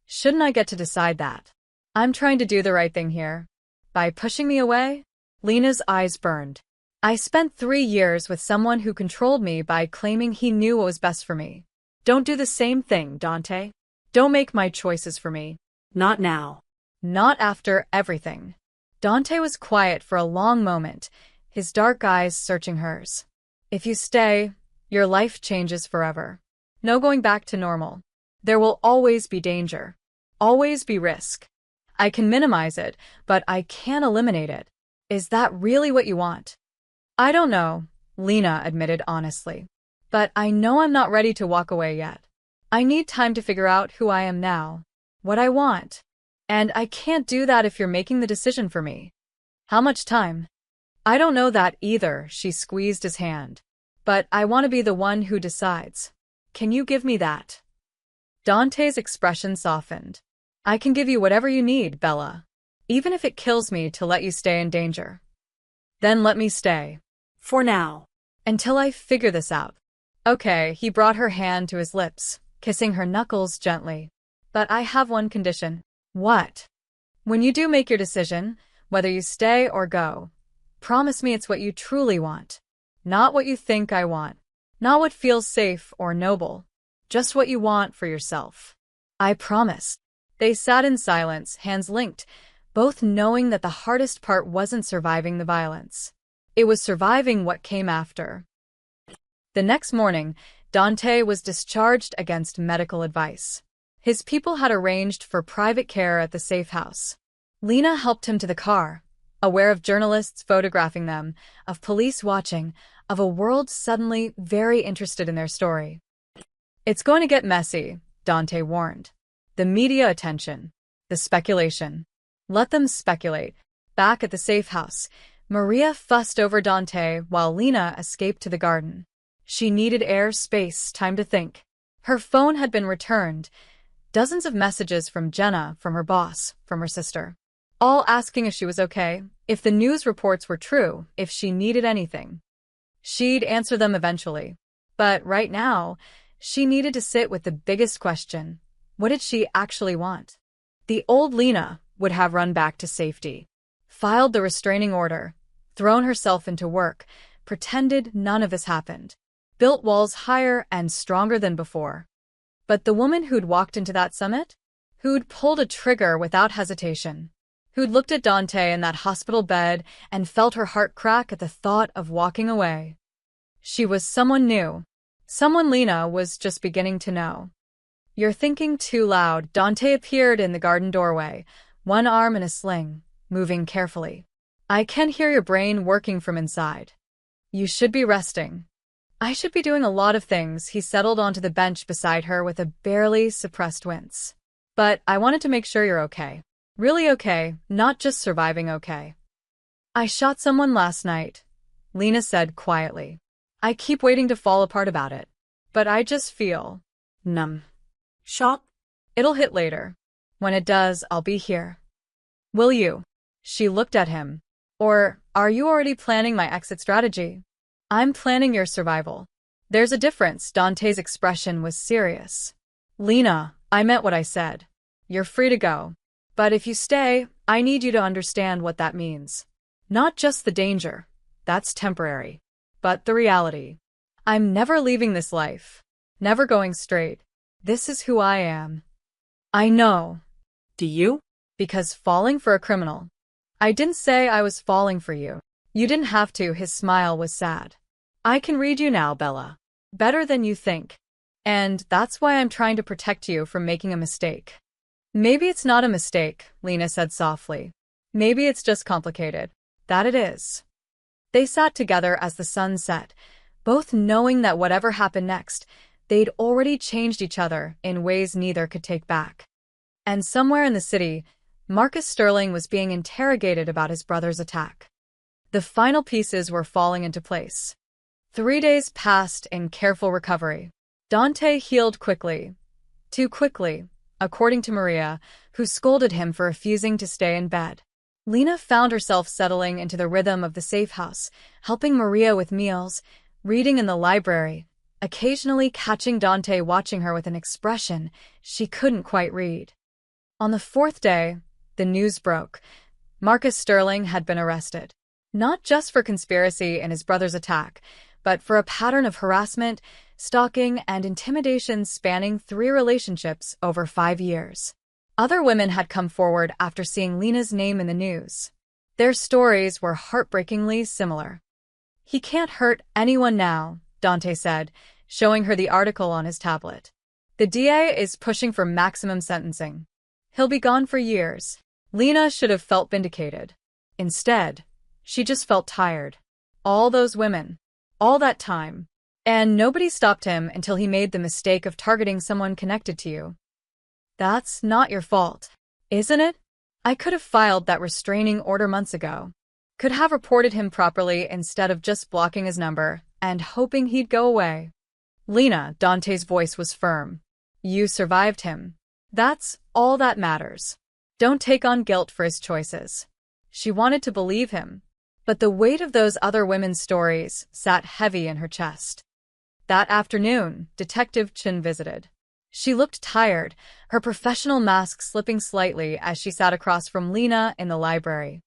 Shouldn't I get to decide that? I'm trying to do the right thing here. By pushing me away? Lena's eyes burned. I spent 3 years with someone who controlled me by claiming he knew what was best for me. Don't do the same thing, Dante. Don't make my choices for me. Not now. Not after everything. Dante was quiet for a long moment, his dark eyes searching hers. If you stay, your life changes forever. No going back to normal. There will always be danger. Always be risk. I can minimize it, but I can't eliminate it. Is that really what you want? I don't know, Lena admitted honestly. But I know I'm not ready to walk away yet. I need time to figure out who I am now, what I want. And I can't do that if you're making the decision for me. How much time? I don't know that either, she squeezed his hand. But I want to be the one who decides. Can you give me that? Dante's expression softened. I can give you whatever you need, Bella. Even if it kills me to let you stay in danger. Then let me stay. For now. Until I figure this out. Okay, he brought her hand to his lips, kissing her knuckles gently. But I have one condition. What? When you do make your decision, whether you stay or go, promise me it's what you truly want. Not what you think I want. Not what feels safe or noble. Just what you want for yourself. I promise. They sat in silence, hands linked, both knowing that the hardest part wasn't surviving the violence. It was surviving what came after. The next morning, Dante was discharged against medical advice. His people had arranged for private care at the safe house. Lena helped him to the car, aware of journalists photographing them, of police watching, of a world suddenly very interested in their story. "It's going to get messy," Dante warned. "The media attention, the speculation. Let them speculate." Back at the safe house, Maria fussed over Dante while Lena escaped to the garden. She needed air, space, time to think. Her phone had been returned. Dozens of messages from Jenna, from her boss, from her sister. All asking if she was okay, if the news reports were true, if she needed anything. She'd answer them eventually. But right now, she needed to sit with the biggest question. What did she actually want? The old Lena would have run back to safety, filed the restraining order, thrown herself into work, pretended none of this happened, built walls higher and stronger than before. But the woman who'd walked into that summit? Who'd pulled a trigger without hesitation? Who'd looked at Dante in that hospital bed and felt her heart crack at the thought of walking away? She was someone new. Someone Lena was just beginning to know. "You're thinking too loud." Dante appeared in the garden doorway, one arm in a sling, moving carefully. "I can hear your brain working from inside. You should be resting." "I should be doing a lot of things." He settled onto the bench beside her with a barely suppressed wince. "But I wanted to make sure you're okay. Really okay, not just surviving okay." "I shot someone last night," Lena said quietly. "I keep waiting to fall apart about it. But I just feel numb." Shock? "It'll hit later. When it does, I'll be here. Will you?" She looked at him. "Or are you already planning my exit strategy?" "I'm planning your survival." "There's a difference." Dante's expression was serious. "Lena, I meant what I said. You're free to go. But if you stay, I need you to understand what that means. Not just the danger. That's temporary. But the reality. I'm never leaving this life. Never going straight. This is who I am." "I know." Do you? "Because falling for a criminal." "I didn't say I was falling for you. You didn't have to." His smile was sad. "I can read you now, Bella. Better than you think. And that's why I'm trying to protect you from making a mistake." "Maybe it's not a mistake," Lena said softly. "Maybe it's just complicated." "That it is." They sat together as the sun set, both knowing that whatever happened next, they'd already changed each other in ways neither could take back. And somewhere in the city, Marcus Sterling was being interrogated about his brother's attack. The final pieces were falling into place. 3 days passed in careful recovery. Dante healed quickly. Too quickly, according to Maria, who scolded him for refusing to stay in bed. Lena found herself settling into the rhythm of the safe house, helping Maria with meals, reading in the library, occasionally catching Dante watching her with an expression she couldn't quite read. On the 4th day, the news broke. Marcus Sterling had been arrested. Not just for conspiracy in his brother's attack, but for a pattern of harassment, stalking, and intimidation spanning 3 relationships over 5 years. Other women had come forward after seeing Lena's name in the news. Their stories were heartbreakingly similar. "He can't hurt anyone now," Dante said, showing her the article on his tablet. "The DA is pushing for maximum sentencing. He'll be gone for years." Lena should have felt vindicated. Instead, she just felt tired. All those women. All that time. And nobody stopped him until he made the mistake of targeting someone connected to you. "That's not your fault, isn't it? I could have filed that restraining order months ago. Could have reported him properly instead of just blocking his number and hoping he'd go away." "Lena," Dante's voice was firm. "You survived him. That's all that matters. Don't take on guilt for his choices." She wanted to believe him, but the weight of those other women's stories sat heavy in her chest. That afternoon, Detective Chin visited. She looked tired, her professional mask slipping slightly as she sat across from Lena in the library.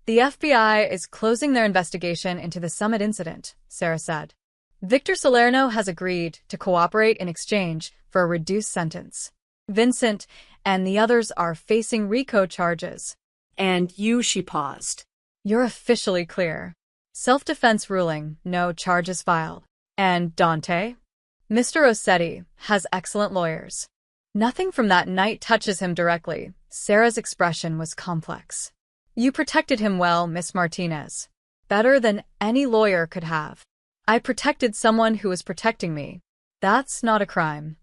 "The FBI is closing their investigation into the summit incident," Sarah said. "Victor Salerno has agreed to cooperate in exchange for a reduced sentence. Vincent and the others are facing RICO charges." And you, she paused. You're officially clear. Self-defense ruling, no charges filed. And Dante? Mr. Rossetti has excellent lawyers. Nothing from that night touches him directly. Sarah's expression was complex. You protected him well, Miss Martinez. Better than any lawyer could have. I protected someone who was protecting me. That's not a crime.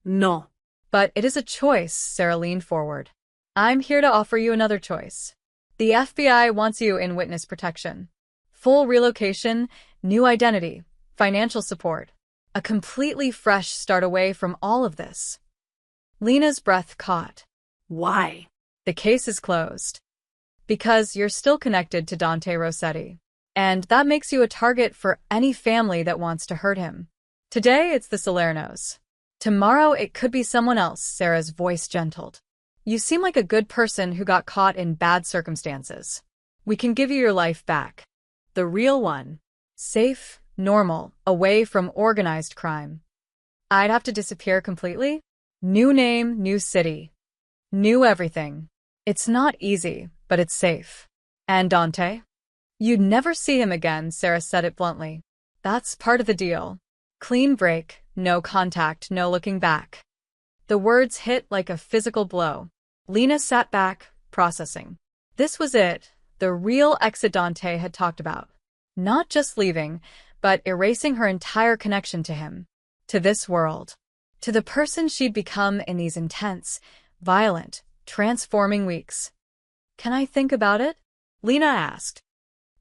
No. But it is a choice, Sarah leaned forward. I'm here to offer you another choice. The FBI wants you in witness protection. Full relocation, new identity, financial support. A completely fresh start away from all of this. Lena's breath caught. Why? The case is closed. Because you're still connected to Dante Rossetti. And that makes you a target for any family that wants to hurt him. Today, it's the Salernos. Tomorrow, it could be someone else, Sarah's voice gentled. You seem like a good person who got caught in bad circumstances. We can give you your life back. The real one. Safe, normal, away from organized crime. I'd have to disappear completely? New name, new city. New everything. It's not easy, but it's safe. And Dante? You'd never see him again, Sarah said it bluntly. That's part of the deal. Clean break, no contact, no looking back. The words hit like a physical blow. Lena sat back, processing. This was it, the real exit Dante had talked about. Not just leaving, but erasing her entire connection to him. To this world. To the person she'd become in these intense, violent, transforming weeks. Can I think about it? Lena asked.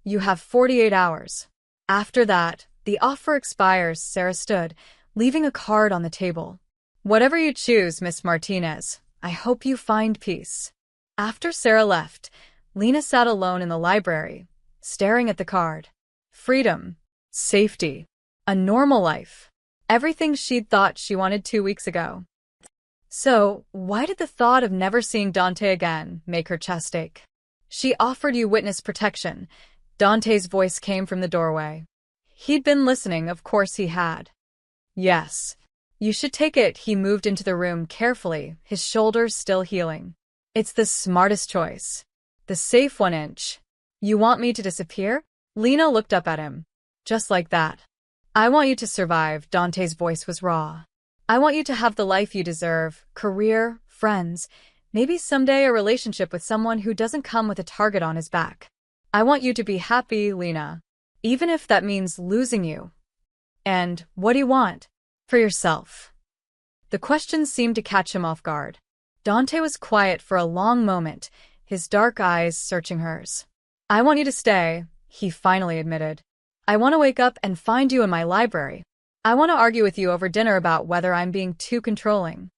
You have 48 hours. After that, the offer expires, Sarah stood, leaving a card on the table. Whatever you choose, Miss Martinez, I hope you find peace. After Sarah left, Lena sat alone in the library, staring at the card. Freedom. Safety. A normal life. Everything she'd thought she wanted 2 weeks ago. So, why did the thought of never seeing Dante again make her chest ache? She offered you witness protection. Dante's voice came from the doorway. He'd been listening, of course he had. Yes. You should take it. He moved into the room carefully, his shoulders still healing. It's the smartest choice. The safe 1 inch. You want me to disappear? Lena looked up at him. Just like that. I want you to survive, Dante's voice was raw. I want you to have the life you deserve, career, friends, maybe someday a relationship with someone who doesn't come with a target on his back. I want you to be happy, Lena. Even if that means losing you. And what do you want? For yourself. The question seemed to catch him off guard. Dante was quiet for a long moment, his dark eyes searching hers. I want you to stay, he finally admitted. I want to wake up and find you in my library. I want to argue with you over dinner about whether I'm being too controlling.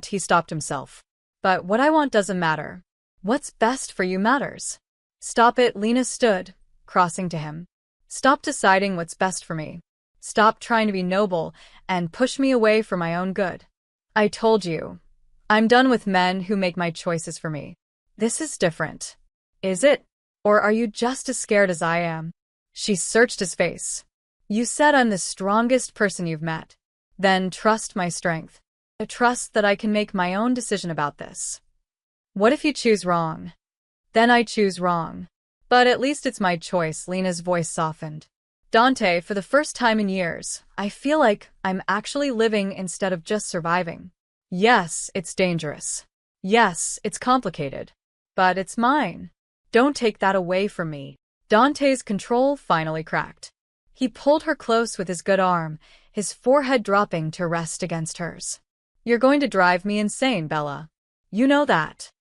He stopped himself. But what I want doesn't matter. What's best for you matters. Stop it, Lena stood, crossing to him. Stop deciding what's best for me. Stop trying to be noble and push me away for my own good. I told you. I'm done with men who make my choices for me. This is different. Is it? Or are you just as scared as I am? She searched his face. You said I'm the strongest person you've met. Then trust my strength. Trust that I can make my own decision about this. What if you choose wrong? Then I choose wrong. But at least it's my choice, Lena's voice softened. Dante, for the first time in years, I feel like I'm actually living instead of just surviving. Yes, it's dangerous. Yes, it's complicated. But it's mine. Don't take that away from me. Dante's control finally cracked. He pulled her close with his good arm, his forehead dropping to rest against hers. You're going to drive me insane, Bella. You know that.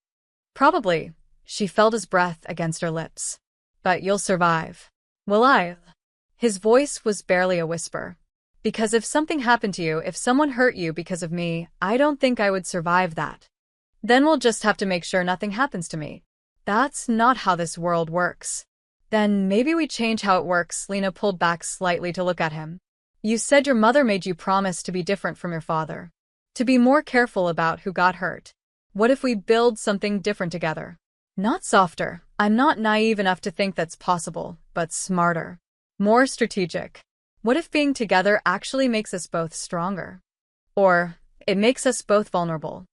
Probably. She felt his breath against her lips. But you'll survive. Will I? His voice was barely a whisper. Because if something happened to you, if someone hurt you because of me, I don't think I would survive that. Then we'll just have to make sure nothing happens to me. That's not how this world works. Then maybe we change how it works. Lena pulled back slightly to look at him. You said your mother made you promise to be different from your father. To be more careful about who got hurt. What if we build something different together? Not softer. I'm not naive enough to think that's possible, but smarter. More strategic. What if being together actually makes us both stronger? Or it makes us both vulnerable.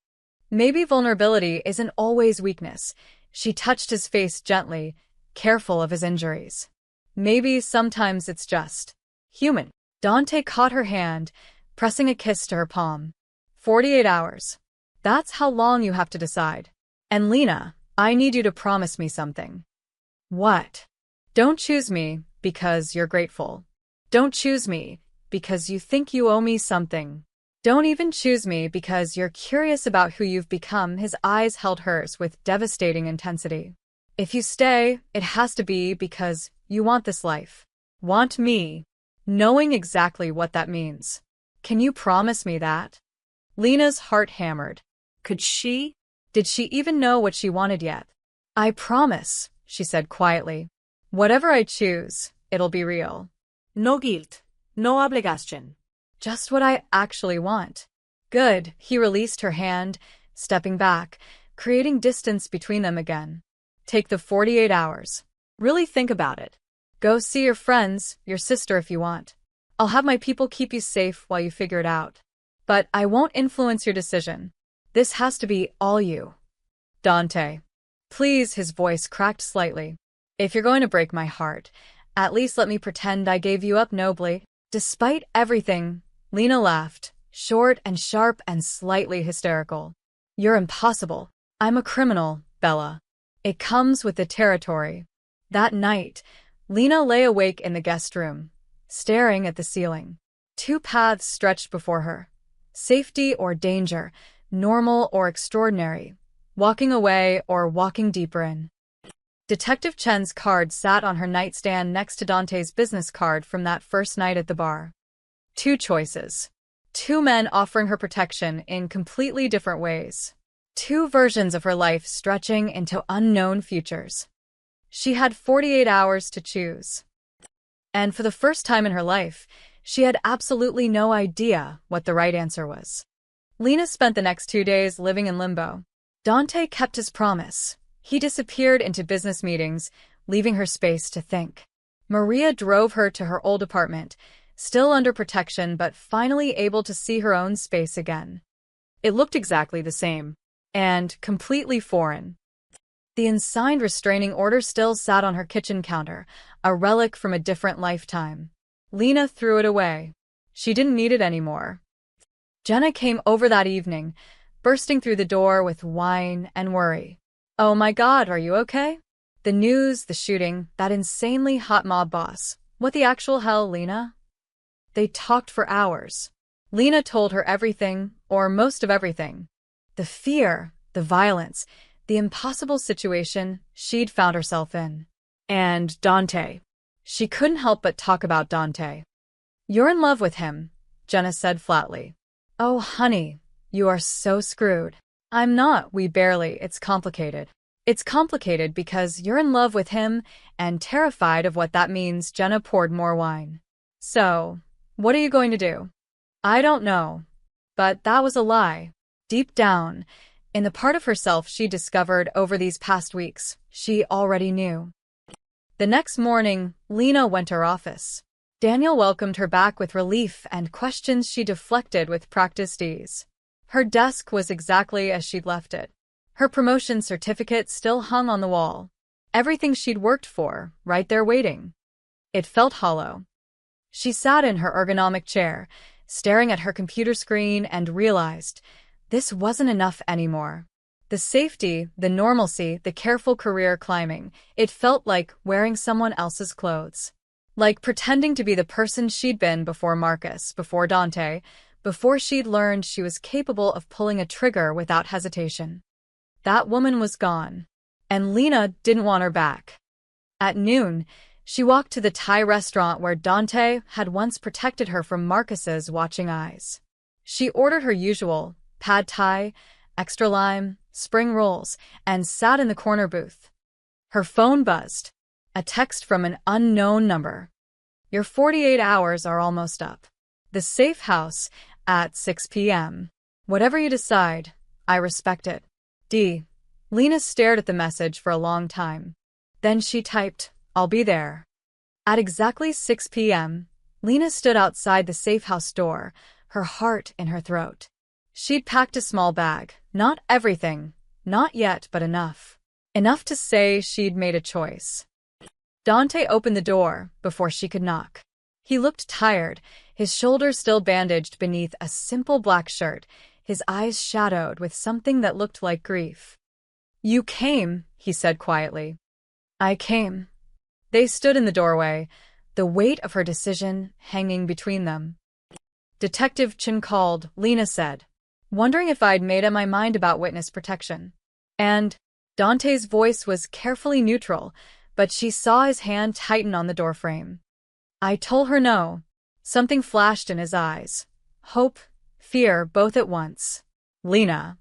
Maybe vulnerability isn't always weakness. She touched his face gently, careful of his injuries. Maybe sometimes it's just human. Dante caught her hand, pressing a kiss to her palm. 48 hours. That's how long you have to decide. And Lena, I need you to promise me something. What? Don't choose me because you're grateful. Don't choose me because you think you owe me something. Don't even choose me because you're curious about who you've become. His eyes held hers with devastating intensity. If you stay, it has to be because you want this life. Want me, knowing exactly what that means. Can you promise me that? Lena's heart hammered. Could she? Did she even know what she wanted yet? I promise, she said quietly. Whatever I choose, it'll be real. No guilt. No obligación. Just what I actually want. Good, he released her hand, stepping back, creating distance between them again. Take the 48 hours. Really think about it. Go see your friends, your sister if you want. I'll have my people keep you safe while you figure it out. But I won't influence your decision. This has to be all you. Dante. Please, his voice cracked slightly. If you're going to break my heart, at least let me pretend I gave you up nobly. Despite everything, Lena laughed, short and sharp and slightly hysterical. You're impossible. I'm a criminal, Bella. It comes with the territory. That night, Lena lay awake in the guest room, staring at the ceiling. Two paths stretched before her. Safety or danger, normal or extraordinary, walking away or walking deeper in. Detective Chen's card sat on her nightstand next to Dante's business card from that first night at the bar. Two choices. Two men offering her protection in completely different ways. Two versions of her life stretching into unknown futures. She had 48 hours to choose. And for the first time in her life, she had absolutely no idea what the right answer was. Lena spent the next 2 days living in limbo. Dante kept his promise. He disappeared into business meetings, leaving her space to think. Maria drove her to her old apartment, still under protection but finally able to see her own space again. It looked exactly the same, and completely foreign. The unsigned restraining order still sat on her kitchen counter, a relic from a different lifetime. Lena threw it away. She didn't need it anymore. Jenna came over that evening, bursting through the door with wine and worry. Oh my God, are you okay? The news, the shooting, that insanely hot mob boss. What the actual hell, Lena? They talked for hours. Lena told her everything, or most of everything. The fear, the violence, the impossible situation she'd found herself in. And Dante. She couldn't help but talk about Dante. You're in love with him, Jenna said flatly. Oh, honey, you are so screwed. I'm not, it's complicated. It's complicated because you're in love with him and terrified of what that means. Jenna poured more wine. So, what are you going to do? I don't know. But that was a lie. Deep down, in the part of herself she discovered over these past weeks, she already knew. The next morning, Lena went to her office. Daniel welcomed her back with relief and questions she deflected with practiced ease. Her desk was exactly as she'd left it. Her promotion certificate still hung on the wall. Everything she'd worked for, right there waiting. It felt hollow. She sat in her ergonomic chair, staring at her computer screen and realized this wasn't enough anymore. The safety, the normalcy, the careful career climbing, it felt like wearing someone else's clothes. Like pretending to be the person she'd been before Marcus, before Dante, before she'd learned she was capable of pulling a trigger without hesitation. That woman was gone, and Lena didn't want her back. At noon, she walked to the Thai restaurant where Dante had once protected her from Marcus's watching eyes. She ordered her usual pad thai, extra lime, spring rolls, and sat in the corner booth. Her phone buzzed. A text from an unknown number. Your 48 hours are almost up. The safe house at 6 p.m. Whatever you decide, I respect it. D. Lena stared at the message for a long time. Then she typed, I'll be there. At exactly 6 p.m., Lena stood outside the safe house door, her heart in her throat. She'd packed a small bag, not everything, not yet, but enough. Enough to say she'd made a choice. Dante opened the door before she could knock. He looked tired, his shoulders still bandaged beneath a simple black shirt, his eyes shadowed with something that looked like grief. "You came," he said quietly. "I came." They stood in the doorway, the weight of her decision hanging between them. "Detective Chin called," Lena said, wondering if I'd made up my mind about witness protection. And Dante's voice was carefully neutral, but she saw his hand tighten on the doorframe. I told her no. Something flashed in his eyes. Hope, fear, both at once. "Lena."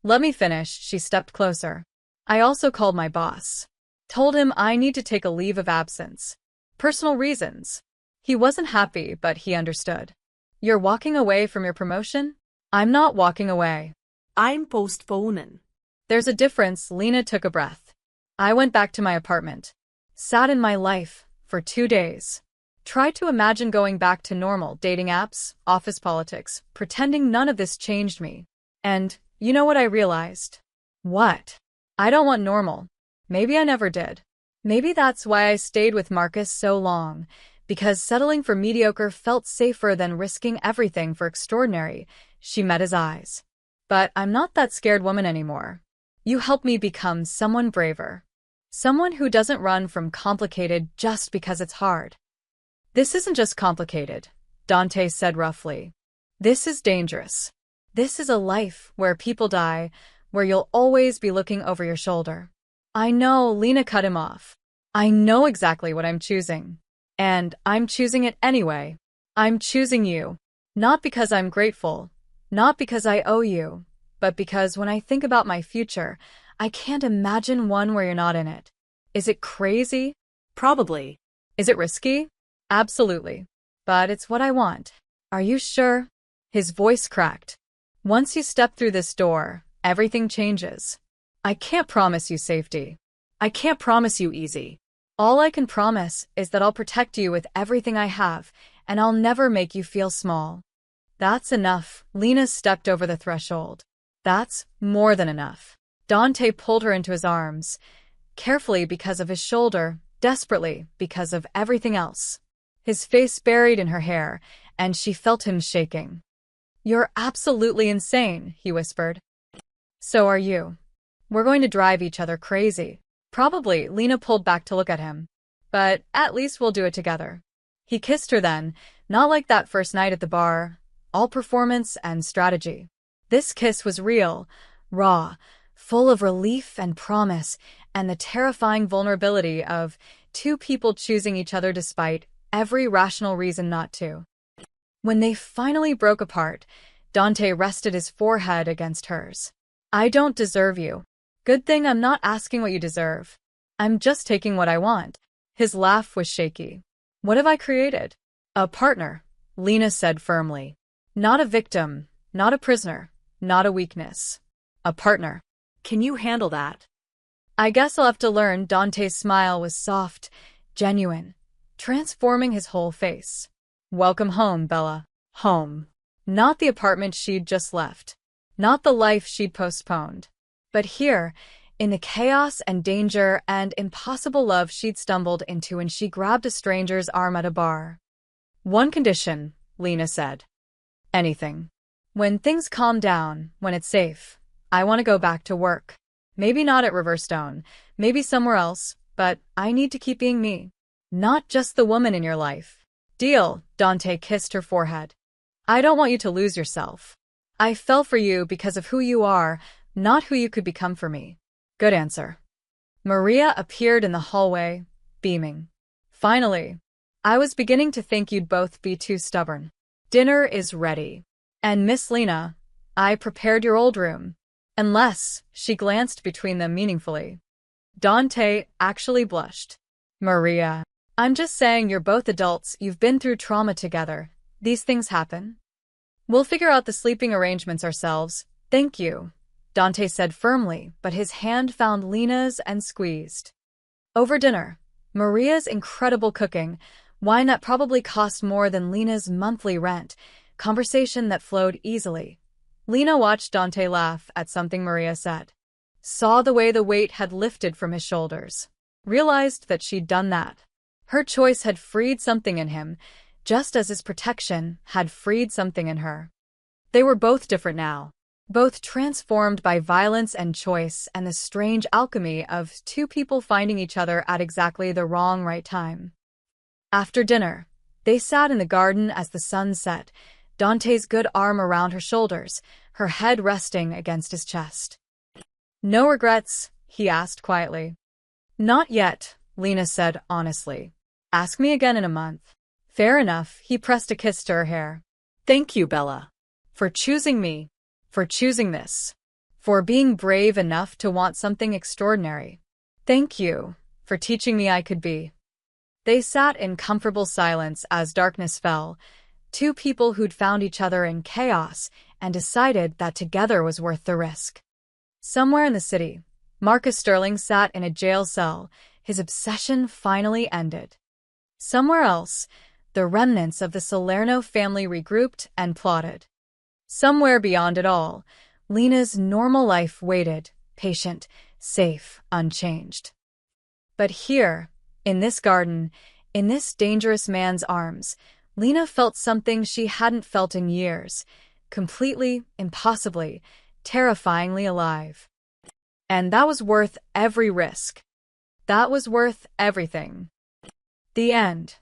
"Let me finish," she stepped closer. "I also called my boss. Told him I need to take a leave of absence. Personal reasons." He wasn't happy, but he understood. "You're walking away from your promotion?" "I'm not walking away. I'm postponing. There's a difference." Lena took a breath. "I went back to my apartment. Sat in my life for 2 days. Tried to imagine going back to normal dating apps, office politics, pretending none of this changed me. And you know what I realized?" "What?" "I don't want normal. Maybe I never did. Maybe that's why I stayed with Marcus so long, because settling for mediocre felt safer than risking everything for extraordinary." She met his eyes. "But I'm not that scared woman anymore. You helped me become someone braver. Someone who doesn't run from complicated just because it's hard." "This isn't just complicated," Dante said roughly. "This is dangerous. This is a life where people die, where you'll always be looking over your shoulder." "I know," Lena cut him off. "I know exactly what I'm choosing. And I'm choosing it anyway. I'm choosing you. Not because I'm grateful, not because I owe you, but because when I think about my future, I can't imagine one where you're not in it. Is it crazy? Probably. Is it risky? Absolutely. But it's what I want. Are you sure?" His voice cracked. "Once you step through this door, everything changes. I can't promise you safety. I can't promise you easy. All I can promise is that I'll protect you with everything I have, and I'll never make you feel small." "That's enough." Lena stepped over the threshold. "That's more than enough." Dante pulled her into his arms, carefully because of his shoulder, desperately because of everything else. His face buried in her hair, and she felt him shaking. "You're absolutely insane," he whispered. "So are you. We're going to drive each other crazy." "Probably." Lena pulled back to look at him. "But at least we'll do it together." He kissed her then, not like that first night at the bar, all performance and strategy. This kiss was real, raw, full of relief and promise, and the terrifying vulnerability of two people choosing each other despite every rational reason not to. When they finally broke apart, Dante rested his forehead against hers. "I don't deserve you. Good thing I'm not asking what you deserve. I'm just taking what I want." His laugh was shaky. "What have I created?" "A partner," Lena said firmly. "Not a victim, not a prisoner, not a weakness. A partner." Can you handle that? "I guess I'll have to learn." Dante's smile was soft, genuine, transforming his whole face. "Welcome home, Bella." Home. Not the apartment she'd just left. Not the life she'd postponed. But here, in the chaos and danger and impossible love she'd stumbled into when she grabbed a stranger's arm at a bar. "One condition," Lena said. "Anything. When things calm down, when it's safe, I want to go back to work. Maybe not at Riverstone, maybe somewhere else, but I need to keep being me. Not just the woman in your life." "Deal." Dante kissed her forehead. "I don't want you to lose yourself. I fell for you because of who you are, not who you could become for me." "Good answer." Maria appeared in the hallway, beaming. "Finally. I was beginning to think you'd both be too stubborn. Dinner is ready. And Miss Lena, I prepared your old room. Unless," she glanced between them meaningfully. Dante actually blushed. "Maria, I'm just saying you're both adults, you've been through trauma together. These things happen. We'll figure out the sleeping arrangements ourselves. Thank you," Dante said firmly, but his hand found Lena's and squeezed. Over dinner, Maria's incredible cooking, wine that probably cost more than Lena's monthly rent, conversation that flowed easily. Lena watched Dante laugh at something Maria said. saw the way the weight had lifted from his shoulders, realized that she'd done that. Her choice had freed something in him, just as his protection had freed something in her. They were both different now, both transformed by violence and choice and the strange alchemy of two people finding each other at exactly the wrong right time. After dinner, they sat in the garden as the sun set, Dante's good arm around her shoulders, her head resting against his chest. "No regrets?" he asked quietly. "Not yet," Lena said honestly. "Ask me again in a month." "Fair enough," he pressed a kiss to her hair. Thank you, Bella. "For choosing me. For choosing this. For being brave enough to want something extraordinary. Thank you for teaching me I could be." They sat in comfortable silence as darkness fell, two people who'd found each other in chaos and decided that together was worth the risk. Somewhere in the city, Marcus Sterling sat in a jail cell, his obsession finally ended. Somewhere else, the remnants of the Salerno family regrouped and plotted. Somewhere beyond it all, Lena's normal life waited, patient, safe, unchanged. But here, in this garden, in this dangerous man's arms, Lena felt something she hadn't felt in years, completely, impossibly, terrifyingly alive. And that was worth every risk. That was worth everything. The end.